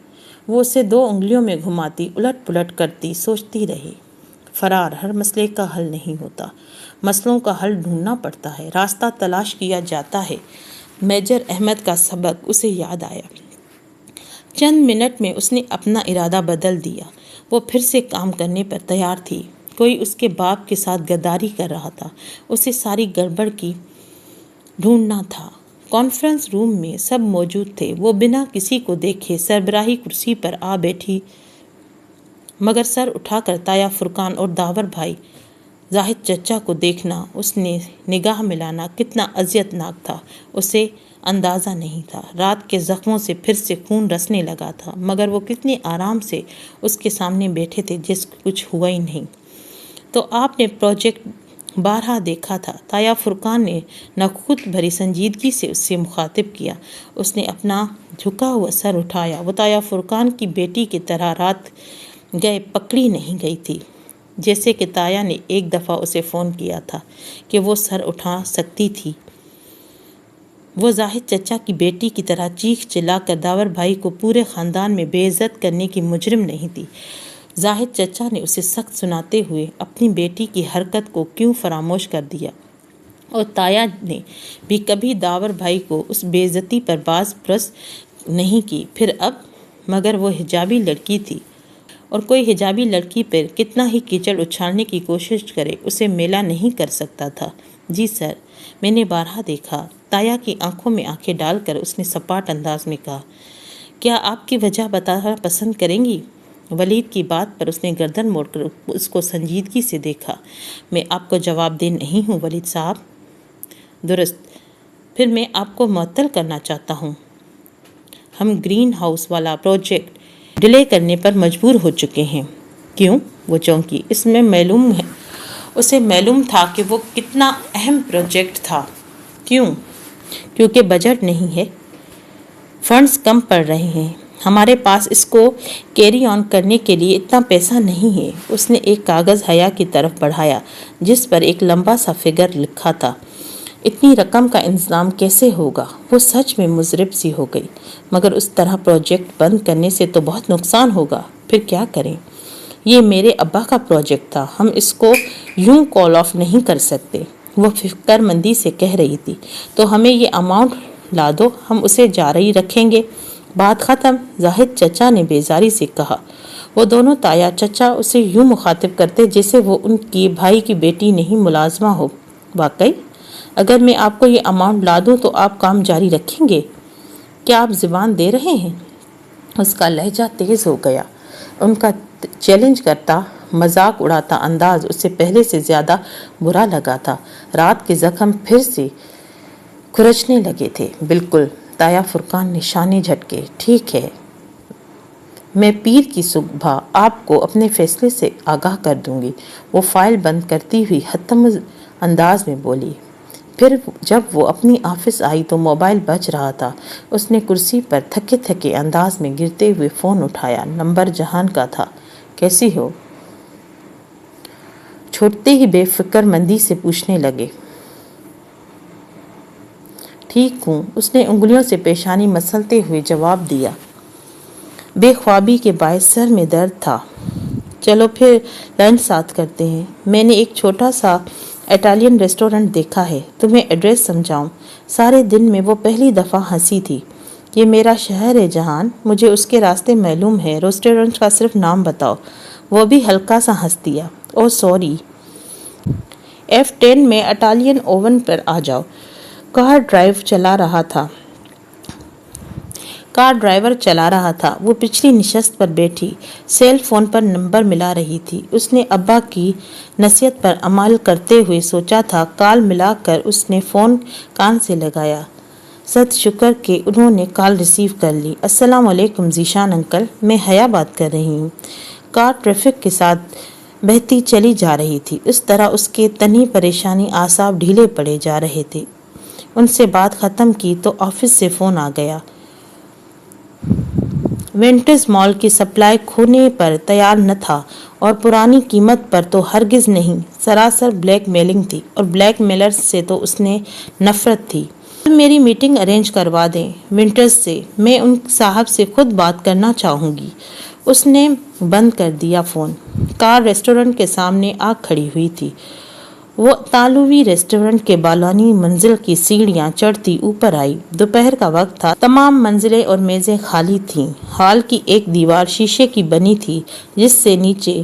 وہ اسے 2 انگلیوں میں گھماتی، الٹ پلٹ کرتی، سوچتی رہی۔ فرار ہر مسئلے کا حل نہیں ہوتا، مسئلوں کا حل ڈھونڈنا پڑتا ہے، راستہ تلاش کیا جاتا ہے۔ میجر احمد کا سبق اسے یاد آیا۔ چند منٹ میں اس نے اپنا ارادہ بدل دیا۔ وہ پھر سے کام کرنے پر تیار تھی۔ کوئی اس کے باپ کے ساتھ غداری کر رہا تھا، اسے ساری گڑبڑ کی ڈھونڈنا تھا۔ کانفرنس روم میں سب موجود تھے۔ وہ بنا کسی کو دیکھے سربراہی کرسی پر آ بیٹھی، مگر سر اٹھا کر تایا فرقان اور داور بھائی زاہد چچا کو دیکھنا، اس نے نگاہ ملانا کتنا اذیت ناک تھا، اسے اندازہ نہیں تھا۔ رات کے زخموں سے پھر سے خون رسنے لگا تھا، مگر وہ کتنی آرام سے اس کے سامنے بیٹھے تھے جس کچھ ہوا ہی نہیں۔ تو آپ نے پروجیکٹ بارہا دیکھا تھا، تایا فرقان نے نخوت بھری سنجیدگی سے اس سے مخاطب کیا۔ اس نے اپنا جھکا ہوا سر اٹھایا۔ وہ تایا فرقان کی بیٹی کی طرح رات گئے پکڑی نہیں گئی تھی، جیسے کہ تایا نے ایک دفعہ اسے فون کیا تھا کہ وہ سر اٹھا سکتی تھی۔ وہ زاہد چچا کی بیٹی کی طرح چیخ چلا کر داور بھائی کو پورے خاندان میں بے عزت کرنے کی مجرم نہیں تھی۔ زاہد چچا نے اسے سخت سناتے ہوئے اپنی بیٹی کی حرکت کو کیوں فراموش کر دیا، اور تایا نے بھی کبھی داور بھائی کو اس بے عزتی پر باز پرس نہیں کی۔ پھر اب مگر وہ حجابی لڑکی تھی، اور کوئی حجابی لڑکی پر کتنا ہی کیچڑ اچھالنے کی کوشش کرے اسے میلا نہیں کر سکتا تھا۔ جی سر، میں نے بارہا دیکھا۔ تایا کی آنکھوں میں آنکھیں ڈال کر اس نے سپاٹ انداز میں کہا۔ کیا آپ کی وجہ بتانا پسند کریں گی؟ ولید کی بات پر اس نے گردن موڑ کر اس کو سنجیدگی سے دیکھا۔ میں آپ کو جواب دہ نہیں ہوں ولید صاحب۔ درست، پھر میں آپ کو معطل کرنا چاہتا ہوں۔ ہم گرین ہاؤس والا پروجیکٹ ڈیلے کرنے پر مجبور ہو چکے ہیں۔ کیوں؟ وہ چونکی۔ اس میں معلوم ہے، اسے معلوم تھا کہ وہ کتنا اہم پروجیکٹ تھا۔ کیوں؟ کیونکہ بجٹ نہیں ہے، فنڈز کم پڑ رہے ہیں، ہمارے پاس اس کو کیری آن کرنے کے لیے اتنا پیسہ نہیں ہے۔ اس نے ایک کاغذ حیا کی طرف بڑھایا جس پر ایک لمبا سا فگر لکھا تھا۔ اتنی رقم کا انتظام کیسے ہوگا؟ وہ سچ میں مضطرب سی ہو گئی۔ مگر اس طرح پروجیکٹ بند کرنے سے تو بہت نقصان ہوگا، پھر کیا کریں؟ یہ میرے ابا کا پروجیکٹ تھا، ہم اس کو یوں کال آف نہیں کر سکتے، وہ فکر مندی سے کہہ رہی تھی۔ تو ہمیں یہ اماؤنٹ لا دو، ہم اسے جاری رکھیں گے، بات ختم، زاہد چچا نے بیزاری سے کہا۔ وہ دونوں تایا چچا اسے یوں مخاطب کرتے جیسے وہ ان کی بھائی کی بیٹی نہیں ملازمہ ہو۔ واقعی؟ اگر میں آپ کو یہ اماؤنٹ لا دوں تو آپ کام جاری رکھیں گے؟ کیا آپ زبان دے رہے ہیں؟ اس کا لہجہ تیز ہو گیا۔ ان کا چیلنج کرتا، مذاق اڑاتا انداز اسے پہلے سے زیادہ برا لگا تھا۔ رات کے زخم پھر سے کھرچنے لگے تھے۔ بالکل، تایا فرقان نے شانے جھٹکے۔ ٹھیک ہے، میں پیر کی صبح آپ کو اپنے فیصلے سے آگاہ کر دوں گی، وہ فائل بند کرتی ہوئی حتم انداز میں بولی۔ پھر جب وہ اپنی آفس آئی تو موبائل بج رہا تھا۔ اس نے کرسی پر تھکے تھکے انداز میں گرتے ہوئے فون اٹھایا۔ نمبر جہان کا تھا۔ کیسی ہو؟ چھوٹتے ہی بے فکر مندی سے پوچھنے لگے۔ ٹھیک ہوں، اس نے انگلیوں سے پیشانی مسلتے ہوئے جواب دیا۔ بے خوابی کے باعث سر میں درد تھا۔ چلو پھر لنچ ساتھ کرتے ہیں۔ میں نے ایک چھوٹا سا اٹالین ریسٹورنٹ دیکھا ہے، تمہیں ایڈریس سمجھاؤں؟ سارے دن میں وہ پہلی دفعہ ہنسی تھی۔ یہ میرا شہر ہے جہان، مجھے اس کے راستے معلوم ہے، ریسٹورنٹ کا صرف نام بتاؤ۔ وہ بھی ہلکا سا ہنس دیا۔ اوہ سوری، F10 میں اٹالین اوون پر آ جاؤ۔ کار ڈرائیور چلا رہا تھا۔ وہ پچھلی نشست پر بیٹھی سیل فون پر نمبر ملا رہی تھی۔ اس نے ابا کی نصیحت پر عمل کرتے ہوئے سوچا تھا۔ کال ملا کر اس نے فون کان سے لگایا۔ صد شکر کہ انہوں نے کال ریسیو کر لی۔ السلام علیکم ذیشان انکل، میں حیا بات کر رہی ہوں۔ کار ٹریفک کے ساتھ بہتی چلی جا رہی تھی۔ اس طرح اس کے تنی پریشانی اعصاب ڈھیلے پڑے جا رہے تھے۔ ان سے بات ختم کی تو آفس سے فون آ گیا۔ وینٹرز مال کی سپلائی کھونے پر تیار نہ تھا، اور پرانی قیمت پر تو ہرگز نہیں۔ سراسر بلیک میلنگ تھی، اور بلیک میلرز سے تو اس نے نفرت تھی۔ میری میٹنگ ارینج کروا دیں ونٹرز سے، میں ان صاحب سے خود بات کرنا چاہوں گی۔ اس نے بند کر دیا فون۔ کار ریسٹورنٹ کے سامنے آ کھڑی ہوئی تھی۔ وہ اطالوی ریسٹورنٹ کے بالانی منزل کی سیڑھیاں چڑھتی اوپر آئی۔ دوپہر کا وقت تھا، تمام منزلیں اور میزیں خالی تھیں۔ ہال کی ایک دیوار شیشے کی بنی تھی، جس سے نیچے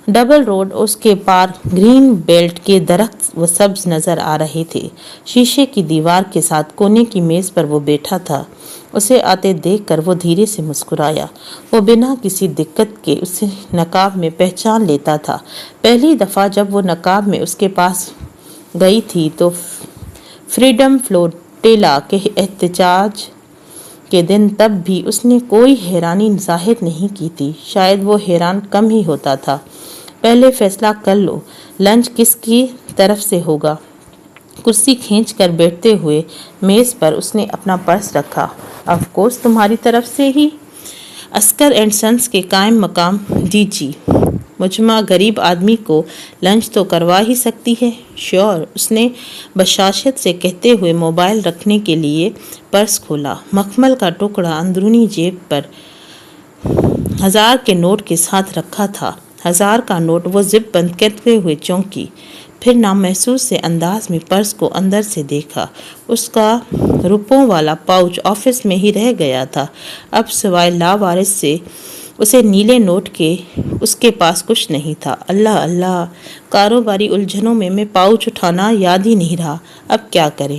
ڈبل روڈ، اس کے پار گرین بیلٹ کے درخت و سبز نظر آ رہے تھے۔ شیشے کی دیوار کے ساتھ کونے کی میز پر وہ بیٹھا تھا۔ اسے آتے دیکھ کر وہ دھیرے سے مسکرایا۔ وہ بنا کسی دقت کے اسے نقاب میں پہچان لیتا تھا۔ پہلی دفعہ جب وہ نقاب میں اس کے پاس گئی تھی تو فریڈم فلوٹیلا کے احتجاج کے دن، تب بھی اس نے کوئی حیرانی ظاہر نہیں کی تھی۔ شاید وہ حیران کم ہی ہوتا تھا۔ پہلے فیصلہ کر لو، لنچ کس کی طرف سے ہوگا؟ کرسی کھینچ کر بیٹھتے ہوئے میز پر اس نے اپنا پرس رکھا۔ آف کورس تمہاری طرف سے ہی، عسکر اینڈ سنس کے قائم مقام جی مجمع غریب آدمی کو لنچ تو کروا ہی سکتی ہے۔ شیور، اس نے بشاشت سے کہتے ہوئے موبائل رکھنے کے لیے پرس کھولا۔ مخمل کا ٹکڑا اندرونی جیب پر 1000 کے نوٹ کے ساتھ رکھا تھا۔ 1000 کا نوٹ وہ زپ بند کرتے ہوئے چونکی، پھر نامحسوس سے انداز میں پرس کو اندر سے دیکھا۔ اس کا روپوں والا پاؤچ آفس میں ہی رہ گیا تھا۔ اب سوائے لاوارث سے اسے نیلے نوٹ کے اس کے پاس کچھ نہیں تھا۔ اللہ اللہ، کاروباری الجھنوں میں پاؤچ اٹھانا یاد ہی نہیں رہا۔ اب کیا کریں؟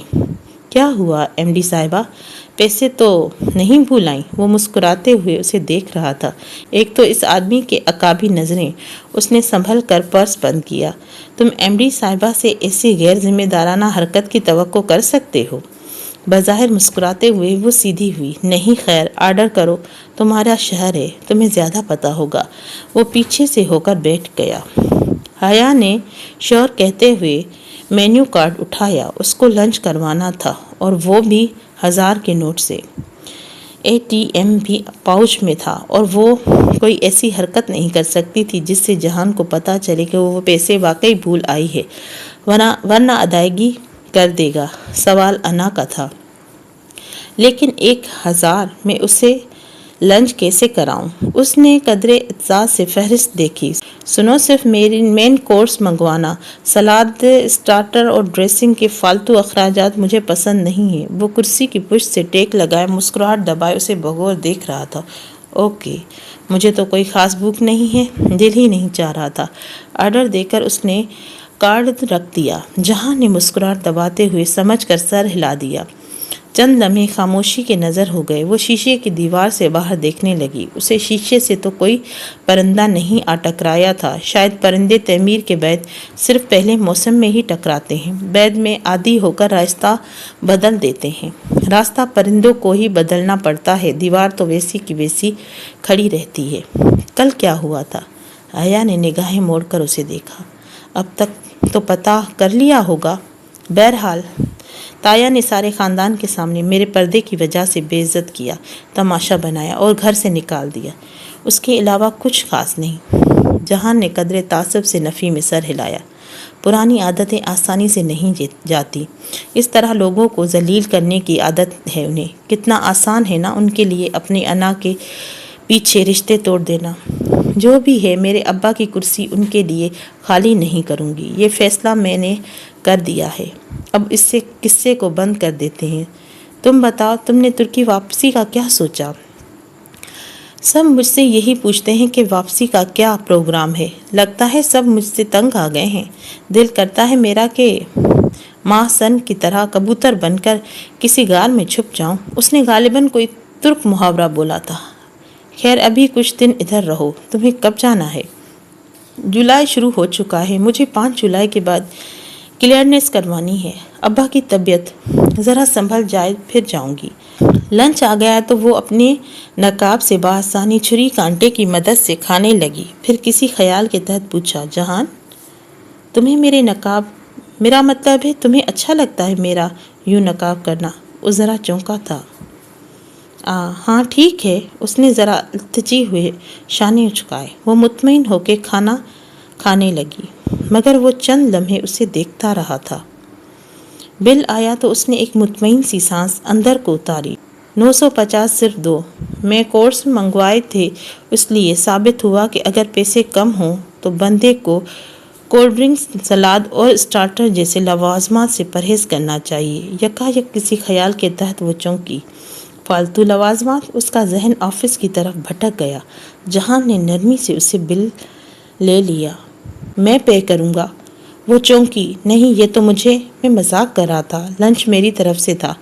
کیا ہوا ایم ڈی صاحبہ؟ پیسے تو نہیں بھول آئیں؟ وہ مسکراتے ہوئے اسے دیکھ رہا تھا۔ ایک تو اس آدمی کے عقابی نظریں۔ اس نے سنبھل کر پرس بند کیا۔ تم ایم ڈی صاحبہ سے ایسی غیر ذمہ دارانہ حرکت کی توقع کر سکتے ہو؟ بظاہر مسکراتے ہوئے وہ سیدھی ہوئی۔ نہیں خیر، آرڈر کرو، تمہارا شہر ہے، تمہیں زیادہ پتہ ہوگا۔ وہ پیچھے سے ہو کر بیٹھ گیا۔ حیا نے شور کہتے ہوئے مینیو کارڈ اٹھایا۔ اس کو لنچ کروانا تھا، اور وہ بھی 1000 کے نوٹ سے۔ ATM بھی پاؤچ میں تھا، اور وہ کوئی ایسی حرکت نہیں کر سکتی تھی جس سے جہان کو پتہ چلے کہ وہ پیسے واقعی بھول آئی ہے، ورنہ ادائیگی کر دے گا۔ سوال انا کا تھا، لیکن 1000 میں اسے لنچ کیسے کراؤں؟ اس نے قدرے اتزاز سے فہرست دیکھی۔ سنو، صرف مین کورس منگوانا، سلاد، اسٹارٹر اور ڈریسنگ کے فالتو اخراجات مجھے پسند نہیں ہیں۔ وہ کرسی کی پشت سے ٹیک لگائے مسکراہٹ دبائے اسے بغور دیکھ رہا تھا۔ اوکے، مجھے تو کوئی خاص بھوک نہیں ہے، دل ہی نہیں چاہ رہا تھا۔ آرڈر دے کر اس نے کارڈ رکھ دیا۔ جہاں نے مسکراہٹ دباتے ہوئے سمجھ کر سر ہلا دیا۔ چند لمحے خاموشی کے نظر ہو گئے۔ وہ شیشے کی دیوار سے باہر دیکھنے لگی۔ اسے شیشے سے تو کوئی پرندہ نہیں آ ٹکرایا تھا۔ شاید پرندے تعمیر کے بعد صرف پہلے موسم میں ہی ٹکراتے ہیں، بعد میں عادی ہو کر راستہ بدل دیتے ہیں۔ راستہ پرندوں کو ہی بدلنا پڑتا ہے، دیوار تو ویسی کی ویسی کھڑی رہتی ہے۔ کل کیا ہوا تھا؟ آیا نے نگاہیں موڑ کر اسے دیکھا۔ اب تک تو پتہ کر لیا ہوگا۔ بہرحال تایا نے سارے خاندان کے سامنے میرے پردے کی وجہ سے بے عزت کیا، تماشا بنایا اور گھر سے نکال دیا۔ اس کے علاوہ کچھ خاص نہیں۔ جہان نے قدرے تعصب سے نفی میں سر ہلایا۔ پرانی عادتیں آسانی سے نہیں جاتی، اس طرح لوگوں کو ذلیل کرنے کی عادت ہے انہیں۔ کتنا آسان ہے نا ان کے لیے اپنی انا کے پیچھے رشتے توڑ دینا۔ جو بھی ہے، میرے ابا کی کرسی ان کے لیے خالی نہیں کروں گی، یہ فیصلہ میں نے کر دیا ہے۔ اب اس سے قصے کو بند کر دیتے ہیں۔ تم بتاؤ، تم نے ترکی واپسی کا کیا سوچا؟ سب مجھ سے یہی پوچھتے ہیں کہ واپسی کا کیا پروگرام ہے۔ لگتا ہے سب مجھ سے تنگ آ گئے ہیں۔ دل کرتا ہے میرا کہ ماہ سن کی طرح کبوتر بن کر کسی غار میں چھپ جاؤں۔ اس نے غالباً کوئی ترک محاورہ بولا تھا۔ خیر، ابھی کچھ دن ادھر رہو۔ تمہیں کب جانا ہے؟ جولائی شروع ہو چکا ہے، مجھے 5 جولائی کے بعد کلیئرنس کروانی ہے۔ ابا کی طبیعت ذرا سنبھل جائے پھر جاؤں گی۔ لنچ آ گیا تو وہ اپنے نقاب سے بآسانی چھری کانٹے کی مدد سے کھانے لگی۔ پھر کسی خیال کے تحت پوچھا، جہان تمہیں میرے نقاب، میرا مطلب ہے تمہیں اچھا لگتا ہے میرا یوں نقاب کرنا؟ وہ ذرا چونکا تھا۔ ہاں ٹھیک ہے، اس نے ذرا التجی ہوئے شانے جھکائے۔ وہ مطمئن ہو کے کھانا کھانے لگی، مگر وہ چند لمحے اسے دیکھتا رہا تھا۔ بل آیا تو اس نے ایک مطمئن سی سانس اندر کو اتاری۔ 950 صرف 2۔ میں کورس منگوائے تھے، اس لیے ثابت ہوا کہ اگر پیسے کم ہوں تو بندے کو کولڈ ڈرنکس، سلاد اور اسٹارٹر جیسے لوازمات سے پرہیز کرنا چاہیے۔ یکایک کسی خیال کے تحت وہ چونکی۔ فالتو لوازمات؟ اس کا ذہن آفس کی طرف بھٹک گیا۔ جہان نے نرمی سے اسے بل لے لیا۔ میں پے کروں گا۔ وہ چونکی۔ نہیں، یہ تو میں مذاق کر رہا تھا، لنچ میری طرف سے تھا۔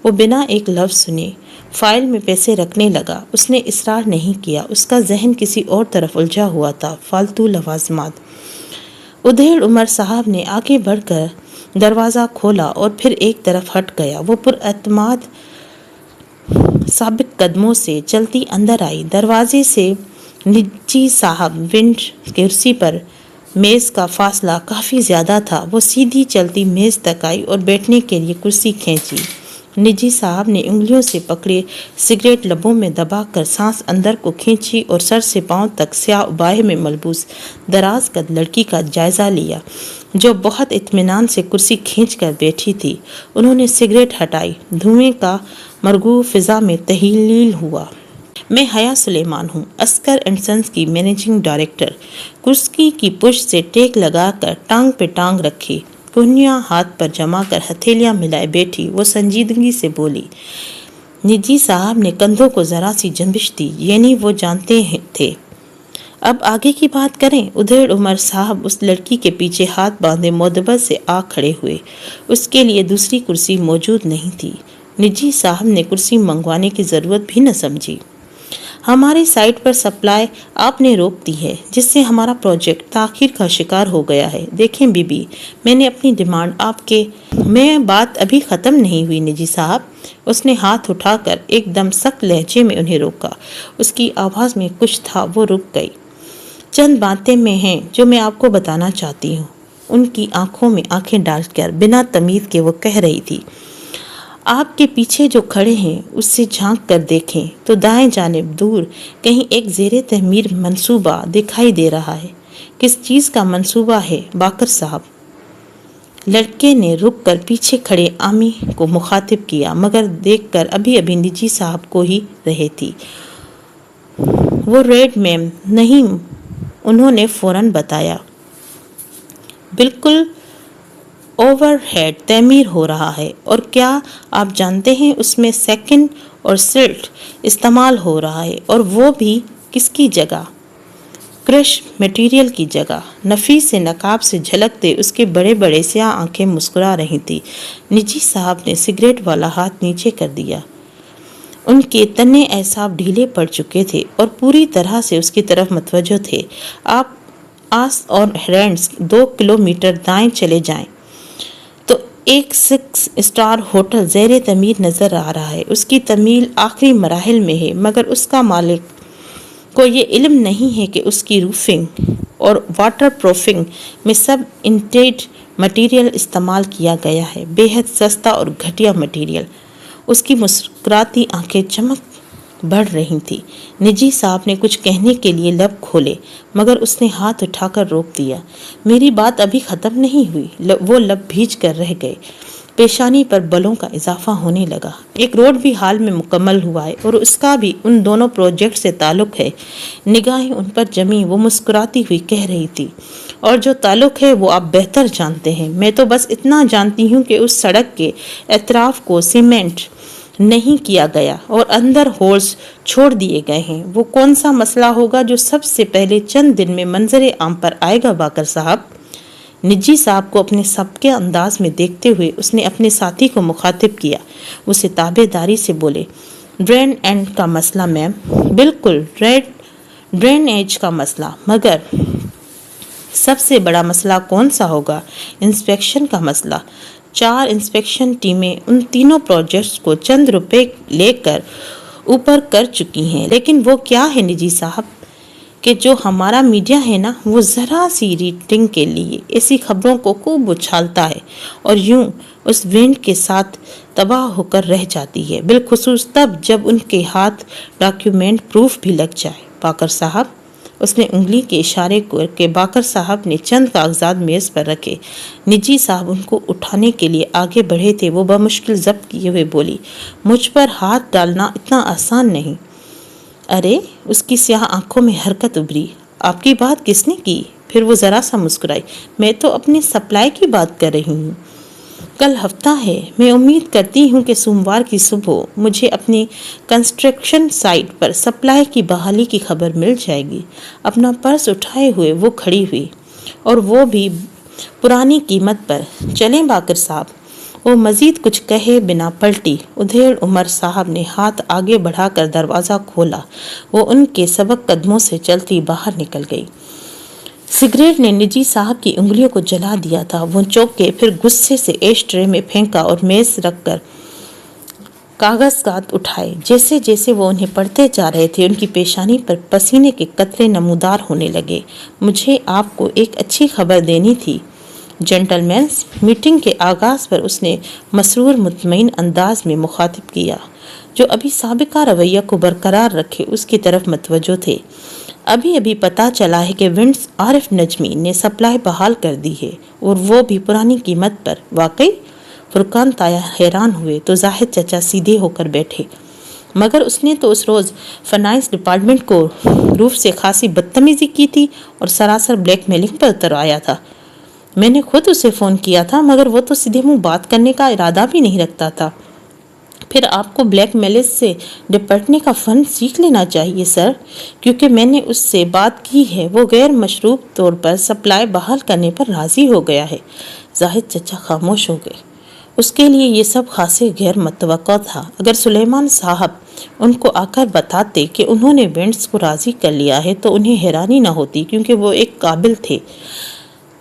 وہ بنا ایک لفظ سنے فائل میں پیسے رکھنے لگا۔ اس نے اصرار نہیں کیا، اس کا ذہن کسی اور طرف الجھا ہوا تھا۔ فالتو لوازمات۔ ادھیڑ عمر صاحب نے آگے بڑھ کر دروازہ کھولا اور پھر ایک طرف ہٹ گیا۔ وہ پر اعتماد ثابت قدموں سے چلتی اندر آئی۔ دروازے سے نجی صاحب ونڈ کرسی پر میز کا فاصلہ کافی زیادہ تھا۔ وہ سیدھی چلتی میز تک آئی اور بیٹھنے کے لیے کرسی کھینچی۔ نجی صاحب نے انگلیوں سے پکڑے سگریٹ لبوں میں دبا کر سانس اندر کو کھینچی اور سر سے پاؤں تک سیاہ ابائے میں ملبوس دراز قد لڑکی کا جائزہ لیا جو بہت اطمینان سے کرسی کھینچ کر بیٹھی تھی۔ انہوں نے سگریٹ ہٹائی۔ دھوئیں کا مرغوب فضا میں تحلیل ہوا۔ میں حیا سلیمان ہوں، عسکر اینڈ سنز کی مینیجنگ ڈائریکٹر۔ کرسی کی پشت سے ٹیک لگا کر ٹانگ پہ ٹانگ رکھی، کہنیاں ہاتھ پر جما کر ہتھیلیاں ملائے بیٹھی وہ سنجیدگی سے بولی۔ نجی صاحب نے کندھوں کو ذرا سی جنبش دی، یعنی وہ جانتے تھے۔ اب آگے کی بات کریں۔ ادھیڑ عمر صاحب اس لڑکی کے پیچھے ہاتھ باندھے مودبت سے آ کھڑے ہوئے۔ اس کے لیے دوسری کرسی موجود نہیں تھی۔ نجی صاحب نے کرسی منگوانے کی ضرورت بھی نہ سمجھی۔ ہماری سائٹ پر سپلائی آپ نے روک دی ہے، جس سے ہمارا پروجیکٹ تاخیر کا شکار ہو گیا ہے۔ دیکھیں بی بی، میں نے اپنی ڈیمانڈ آپ کے میں بات ابھی ختم نہیں ہوئی نجی صاحب۔ اس نے ہاتھ اٹھا کر ایک دم سخت لہجے میں انہیں روکا۔ اس کی آواز میں کچھ تھا، وہ رک گئی۔ چند باتیں میں ہیں جو میں آپ کو بتانا چاہتی ہوں۔ ان کی آنکھوں میں آنکھیں ڈال کر بنا تمیز کے وہ کہہ رہی تھی، آپ کے پیچھے جو کھڑے ہیں اس سے جھانک کر دیکھیں تو دائیں جانب دور کہیں ایک زیر تعمیر منصوبہ دکھائی دے رہا ہے۔ کس چیز کا منصوبہ ہے باقر صاحب؟ لڑکے نے رک کر پیچھے کھڑے عامی کو مخاطب کیا، مگر دیکھ کر ابھی نجی صاحب کو ہی رہے تھی۔ وہ ریڈ میم نہیں، انہوں نے فوراً بتایا۔ بالکل اوور ہیڈ تعمیر ہو رہا ہے، اور کیا آپ جانتے ہیں اس میں سیکنڈ اور سلٹ استعمال ہو رہا ہے، اور وہ بھی کس کی جگہ؟ کرش مٹیریل کی جگہ نفیس سے نقاب سے جھلکتے اس کے بڑے بڑے سیاہ آنکھیں مسکرا رہی تھی۔ نجی صاحب نے سگریٹ والا ہاتھ نیچے کر دیا۔ ان کے تنے اعصاب ڈھیلے پڑ چکے تھے اور پوری طرح سے اس کی طرف متوجہ تھے۔ آپ آس اور ہرینڈز 2 کلومیٹر دائیں چلے جائیں تو ایک 6 اسٹار ہوٹل زیر تعمیر نظر آ رہا ہے۔ اس کی تعمیر آخری مراحل میں ہے، مگر اس کا مالک کو یہ علم نہیں ہے کہ اس کی روفنگ اور واٹر پروفنگ میں سب انٹیڈ مٹیریل استعمال کیا گیا ہے، بے حد سستا اور گھٹیا مٹیریل۔ اس کی مسکراتی آنکھیں چمک بڑھ رہی تھیں۔ نجی صاحب نے کچھ کہنے کے لیے لب کھولے، مگر اس نے ہاتھ اٹھا کر روک دیا۔ میری بات ابھی ختم نہیں ہوئی۔ وہ لب بھیج کر رہ گئے۔ پیشانی پر بلوں کا اضافہ ہونے لگا۔ ایک روڈ بھی حال میں مکمل ہوا ہے اور اس کا بھی ان دونوں پروجیکٹ سے تعلق ہے۔ نگاہیں ان پر جمی، وہ مسکراتی ہوئی کہہ رہی تھی، اور جو تعلق ہے وہ آپ بہتر جانتے ہیں۔ میں تو بس اتنا جانتی ہوں کہ اس سڑک کے اطراف کو سیمنٹ نہیں کیا گیا اور اندر ہولز چھوڑ دیے گئے ہیں۔ وہ کون سا مسئلہ ہوگا جو سب سے پہلے چند دن میں منظر عام پر آئے گا باقر صاحب؟ نجی صاحب کو اپنے سابقہ انداز میں دیکھتے ہوئے اس نے اپنے ساتھی کو مخاطب کیا۔ وہ تابع داری سے بولے، ڈرین اینڈ کا مسئلہ میم، بالکل ڈرینیج کا مسئلہ، مگر سب سے بڑا مسئلہ کون سا ہوگا؟ انسپیکشن کا مسئلہ۔ 4 انسپیکشن ٹیمیں ان تینوں پروجیکٹس کو چند روپے لے کر اوپر کر چکی ہیں، لیکن وہ کیا ہے نجی صاحب کہ جو ہمارا میڈیا ہے نا، وہ ذرا سی ریٹنگ کے لیے ایسی خبروں کو خوب اچھالتا ہے اور یوں اس برینڈ کے ساتھ تباہ ہو کر رہ جاتی ہے، بالخصوص تب جب ان کے ہاتھ ڈاکیومنٹ پروف بھی لگ جائے۔ باقر صاحب، اس نے انگلی کے اشارے کے باقر صاحب نے چند کاغذات میز پر رکھے۔ نجی صاحب ان کو اٹھانے کے لیے آگے بڑھے تھے۔ وہ بمشکل ضبط کیے ہوئے بولی، مجھ پر ہاتھ ڈالنا اتنا آسان نہیں۔ ارے، اس کی سیاہ آنکھوں میں حرکت ابھری۔ آپ کی بات کس نے کی؟ پھر وہ ذرا سا مسکرائی۔ میں تو اپنے سپلائی کی بات کر رہی ہوں۔ کل ہفتہ ہے، میں امید کرتی ہوں کہ سوموار کی صبح مجھے اپنی کنسٹرکشن سائٹ پر سپلائی کی بحالی کی خبر مل جائے گی۔ اپنا پرس اٹھائے ہوئے وہ کھڑی ہوئی، اور وہ بھی پرانی قیمت پر۔ چلیں باقر صاحب۔ وہ مزید کچھ کہے بنا پلٹی۔ ادھیڑ عمر صاحب نے ہاتھ آگے بڑھا کر دروازہ کھولا۔ وہ ان کے سبک قدموں سے چلتی باہر نکل گئی۔ سگریٹ نے نجی صاحب کی انگلیوں کو جلا دیا تھا۔ وہ چونکے، پھر غصے سے ایش ٹرے میں پھینکا اور میز رکھ کر کاغذات اٹھائے۔ جیسے جیسے وہ انہیں پڑھتے جا رہے تھے، ان کی پیشانی پر پسینے کے قطرے نمودار ہونے لگے۔ مجھے آپ کو ایک اچھی خبر دینی تھی جینٹل مینز۔ میٹنگ کے آغاز پر اس نے مسرور مطمئن انداز میں مخاطب کیا، جو ابھی سابقہ رویہ کو برقرار رکھے اس کی طرف متوجہ تھے۔ ابھی پتہ چلا ہے کہ ونڈز عارف نجمی نے سپلائی بحال کر دی ہے، اور وہ بھی پرانی قیمت پر۔ واقعی؟ فرقان تایا حیران ہوئے تو زاہد چچا سیدھے ہو کر بیٹھے۔ مگر اس نے تو اس روز فائنانس ڈپارٹمنٹ کو روف سے خاصی بدتمیزی کی تھی اور سراسر بلیک میلنگ پر اتر آیا تھا۔ میں نے خود اسے فون کیا تھا، مگر وہ تو سیدھے منہ بات کرنے کا ارادہ بھی نہیں رکھتا تھا۔ پھر آپ کو بلیک میلز سے نپٹنے کا فن سیکھ لینا چاہیے سر، کیونکہ میں نے اس سے بات کی ہے، وہ غیر مشروط طور پر سپلائی بحال کرنے پر راضی ہو گیا ہے۔ زاہد چچا خاموش ہو گئے۔ اس کے لیے یہ سب خاصے غیر متوقع تھا۔ اگر سلیمان صاحب ان کو آ کر بتاتے کہ انہوں نے وینڈز کو راضی کر لیا ہے تو انہیں حیرانی نہ ہوتی، کیونکہ وہ ایک قابل تھے،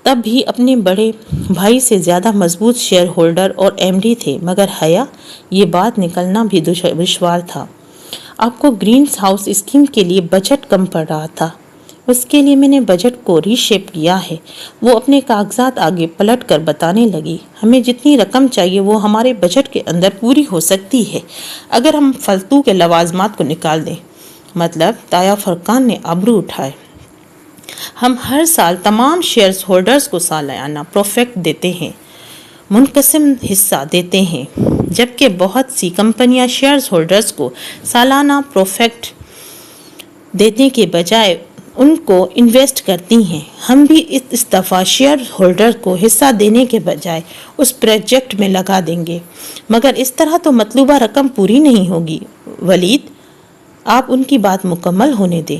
تب بھی اپنے بڑے بھائی سے زیادہ مضبوط شیئر ہولڈر اور ایم ڈی تھے۔ مگر حیا یہ بات نکلنا بھی دشوار تھا۔ آپ کو گرین ہاؤس اسکیم کے لیے بجٹ کم پڑ رہا تھا۔ اس کے لیے میں نے بجٹ کو ری شیپ کیا ہے۔ وہ اپنے کاغذات آگے پلٹ کر بتانے لگی، ہمیں جتنی رقم چاہیے وہ ہمارے بجٹ کے اندر پوری ہو سکتی ہے اگر ہم فالتو کے لوازمات کو نکال دیں۔ مطلب؟ تایا فرقان نے ابرو اٹھائے۔ ہم ہر سال تمام شیئر ہولڈرز کو سالانہ پروفٹ دیتے ہیں، منقسم حصہ دیتے ہیں، جبکہ بہت سی کمپنیاں شیئر ہولڈرز کو سالانہ پروفٹ دینے کے بجائے ان کو انویسٹ کرتی ہیں۔ ہم بھی اس دفعہ شیئر ہولڈر کو حصہ دینے کے بجائے اس پروجیکٹ میں لگا دیں گے، مگر اس طرح تو مطلوبہ رقم پوری نہیں ہوگی۔ ولید، آپ ان کی بات مکمل ہونے دیں۔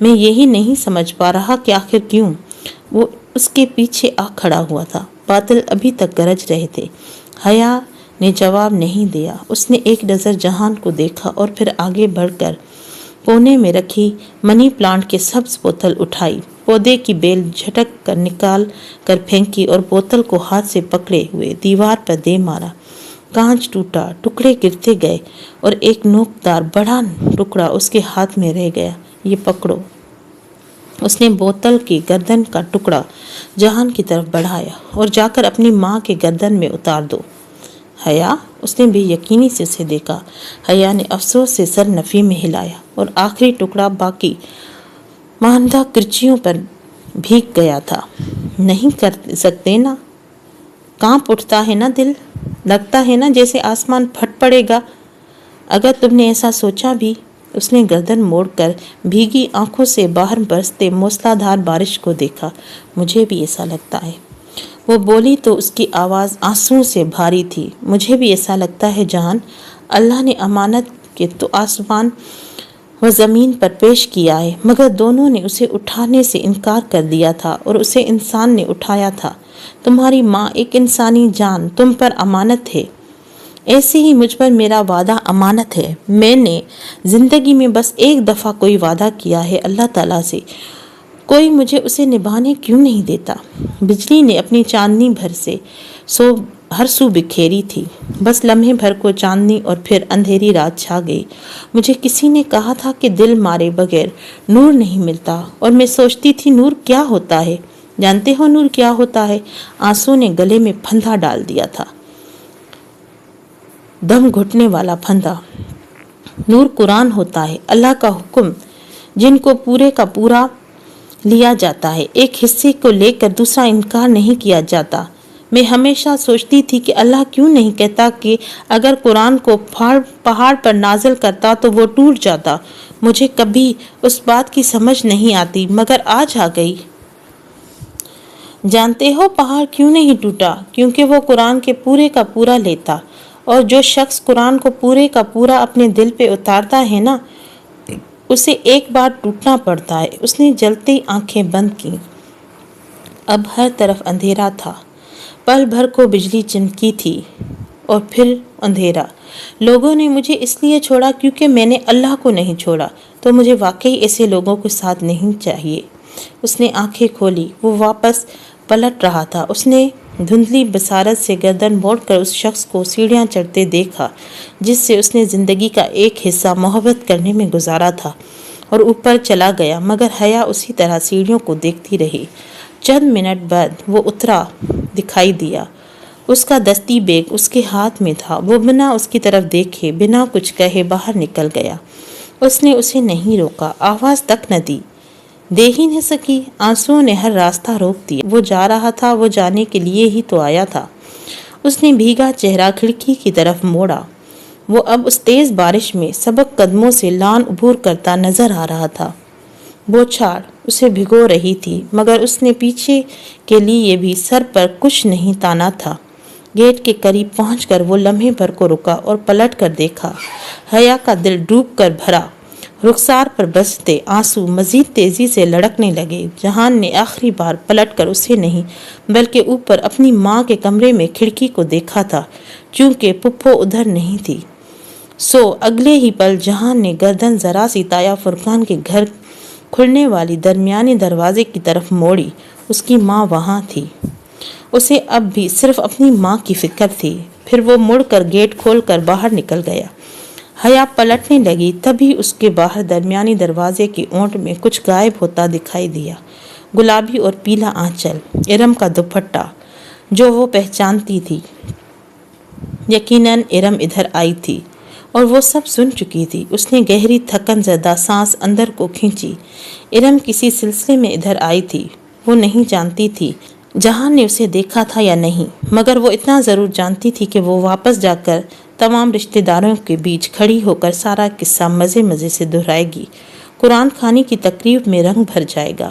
میں یہی نہیں سمجھ پا رہا کہ آخر کیوں۔ وہ اس کے پیچھے آ کھڑا ہوا تھا۔ بادل ابھی تک گرج رہے تھے۔ حیا نے جواب نہیں دیا۔ اس نے ایک نظر جہان کو دیکھا اور پھر آگے بڑھ کر کونے میں رکھی منی پلانٹ کے سبز بوتل اٹھائی، پودے کی بیل جھٹک کر نکال کر پھینکی اور بوتل کو ہاتھ سے پکڑے ہوئے دیوار پر دے مارا۔ کانچ ٹوٹا، ٹکڑے گرتے گئے اور ایک نوکدار بڑا ٹکڑا اس کے ہاتھ میں رہ گیا۔ یہ پکڑو۔ اس نے بوتل کی گردن کا ٹکڑا جہان کی طرف بڑھایا اور جا کر اپنی ماں کے گردن میں اتار دو۔ حیا؟ اس نے بے یقینی سے اسے دیکھا۔ حیا نے افسوس سے سر نفی میں ہلایا اور آخری ٹکڑا باقی ماندہ کرچیوں پر بھیگ گیا تھا۔ نہیں کر سکتے نا؟ کانپ اٹھتا ہے نا دل؟ لگتا ہے نا جیسے آسمان پھٹ پڑے گا اگر تم نے ایسا سوچا بھی۔ اس نے گردن موڑ کر بھیگی آنکھوں سے باہر برستے موسلادھار بارش کو دیکھا۔ مجھے بھی ایسا لگتا ہے۔ وہ بولی تو اس کی آواز آنسوؤں سے بھاری تھی۔ مجھے بھی ایسا لگتا ہے جان۔ اللہ نے امانت کے تو آسمان و زمین پر پیش کیا ہے، مگر دونوں نے اسے اٹھانے سے انکار کر دیا تھا اور اسے انسان نے اٹھایا تھا۔ تمہاری ماں ایک انسانی جان تم پر امانت ہے، ایسے ہی مجھ پر میرا وعدہ امانت ہے۔ میں نے زندگی میں بس ایک دفعہ کوئی وعدہ کیا ہے اللہ تعالیٰ سے، کوئی مجھے اسے نبھانے کیوں نہیں دیتا؟ بجلی نے اپنی چاندنی بھر سے ہر سو بکھیری تھی، بس لمحے بھر کو چاندنی اور پھر اندھیری رات چھا گئی۔ مجھے کسی نے کہا تھا کہ دل مارے بغیر نور نہیں ملتا، اور میں سوچتی تھی نور کیا ہوتا ہے؟ جانتے ہو نور کیا ہوتا ہے؟ آنسو نے گلے میں پھندا ڈال دیا تھا، دم گھٹنے والا پھندا۔ نور قرآن ہوتا ہے، اللہ کا حکم جن کو پورے کا پورا لیا جاتا ہے، ایک حصے کو لے کر دوسرا انکار نہیں کیا جاتا۔ میں ہمیشہ سوچتی تھی کہ اللہ کیوں نہیں کہتا کہ اگر قرآن کو پہاڑ پر نازل کرتا تو وہ ٹوٹ جاتا۔ مجھے کبھی اس بات کی سمجھ نہیں آتی، مگر آج آ گئی۔ جانتے ہو پہاڑ کیوں نہیں ٹوٹا؟ کیونکہ وہ قرآن کے پورے کا پورا لیتا، اور جو شخص قرآن کو پورے کا پورا اپنے دل پہ اتارتا ہے نا، اسے ایک بار ٹوٹنا پڑتا ہے۔ اس نے جلتی آنکھیں بند کی۔ اب ہر طرف اندھیرا تھا۔ پل بھر کو بجلی چمکی تھی اور پھر اندھیرا۔ لوگوں نے مجھے اس لیے چھوڑا کیونکہ میں نے اللہ کو نہیں چھوڑا، تو مجھے واقعی ایسے لوگوں کے ساتھ نہیں چاہیے۔ اس نے آنکھیں کھولی۔ وہ واپس پلٹ رہا تھا۔ اس نے دھندلی بصارت سے گردن موڑ کر اس شخص کو سیڑھیاں چڑھتے دیکھا جس سے اس نے زندگی کا ایک حصہ محبت کرنے میں گزارا تھا، اور اوپر چلا گیا، مگر حیا اسی طرح سیڑھیوں کو دیکھتی رہی۔ چند منٹ بعد وہ اترا دکھائی دیا۔ اس کا دستی بیگ اس کے ہاتھ میں تھا۔ وہ بنا اس کی طرف دیکھے، بنا کچھ کہے باہر نکل گیا۔ اس نے اسے نہیں روکا، آواز تک نہ دی، دے ہی نہ سکی۔ آنسوؤں نے ہر راستہ روک دیا۔ وہ جا رہا تھا، وہ جانے کے لیے ہی تو آیا تھا۔ اس نے بھیگا چہرہ کھڑکی کی طرف موڑا۔ وہ اب اس تیز بارش میں سبک قدموں سے لان عبور کرتا نظر آ رہا تھا۔ بوچھاڑ اسے بھگو رہی تھی، مگر اس نے پیچھے کے لیے بھی سر پر کچھ نہیں تانا تھا۔ گیٹ کے قریب پہنچ کر وہ لمحے بھر کو رکا اور پلٹ کر دیکھا۔ حیا کا دل ڈوب کر بھرا۔ رخسار پر بستے آنسو مزید تیزی سے لڑکنے لگے۔ جہان نے آخری بار پلٹ کر اسے نہیں بلکہ اوپر اپنی ماں کے کمرے میں کھڑکی کو دیکھا تھا، چونکہ پپھو ادھر نہیں تھی۔ سو اگلے ہی پل جہان نے گردن ذرا سی تایا فرقان کے گھر کھلنے والی درمیانے دروازے کی طرف موڑی۔ اس کی ماں وہاں تھی۔ اسے اب بھی صرف اپنی ماں کی فکر تھی۔ پھر وہ مڑ کر گیٹ کھول کر باہر نکل گیا۔ حیا پلٹنے لگی، تبھی اس کے باہر درمیانی دروازے کی اونٹ میں کچھ غائب ہوتا دکھائی دیا۔ گلابی اور پیلا آنچل، ارم کا دوپٹہ جو وہ پہچانتی تھی۔ یقیناً ارم ادھر آئی تھی اور وہ سب سن چکی تھی۔ اس نے گہری تھکن زدہ سانس اندر کو کھینچی۔ ارم کسی سلسلے میں ادھر آئی تھی۔ وہ نہیں جانتی تھی جہان نے اسے دیکھا تھا یا نہیں، مگر وہ اتنا ضرور جانتی تھی کہ وہ واپس جا کر تمام رشتہ داروں کے بیچ کھڑی ہو کر سارا قصہ مزے مزے سے دہرائے گی۔ قرآن خوانی کی تقریب میں رنگ بھر جائے گا۔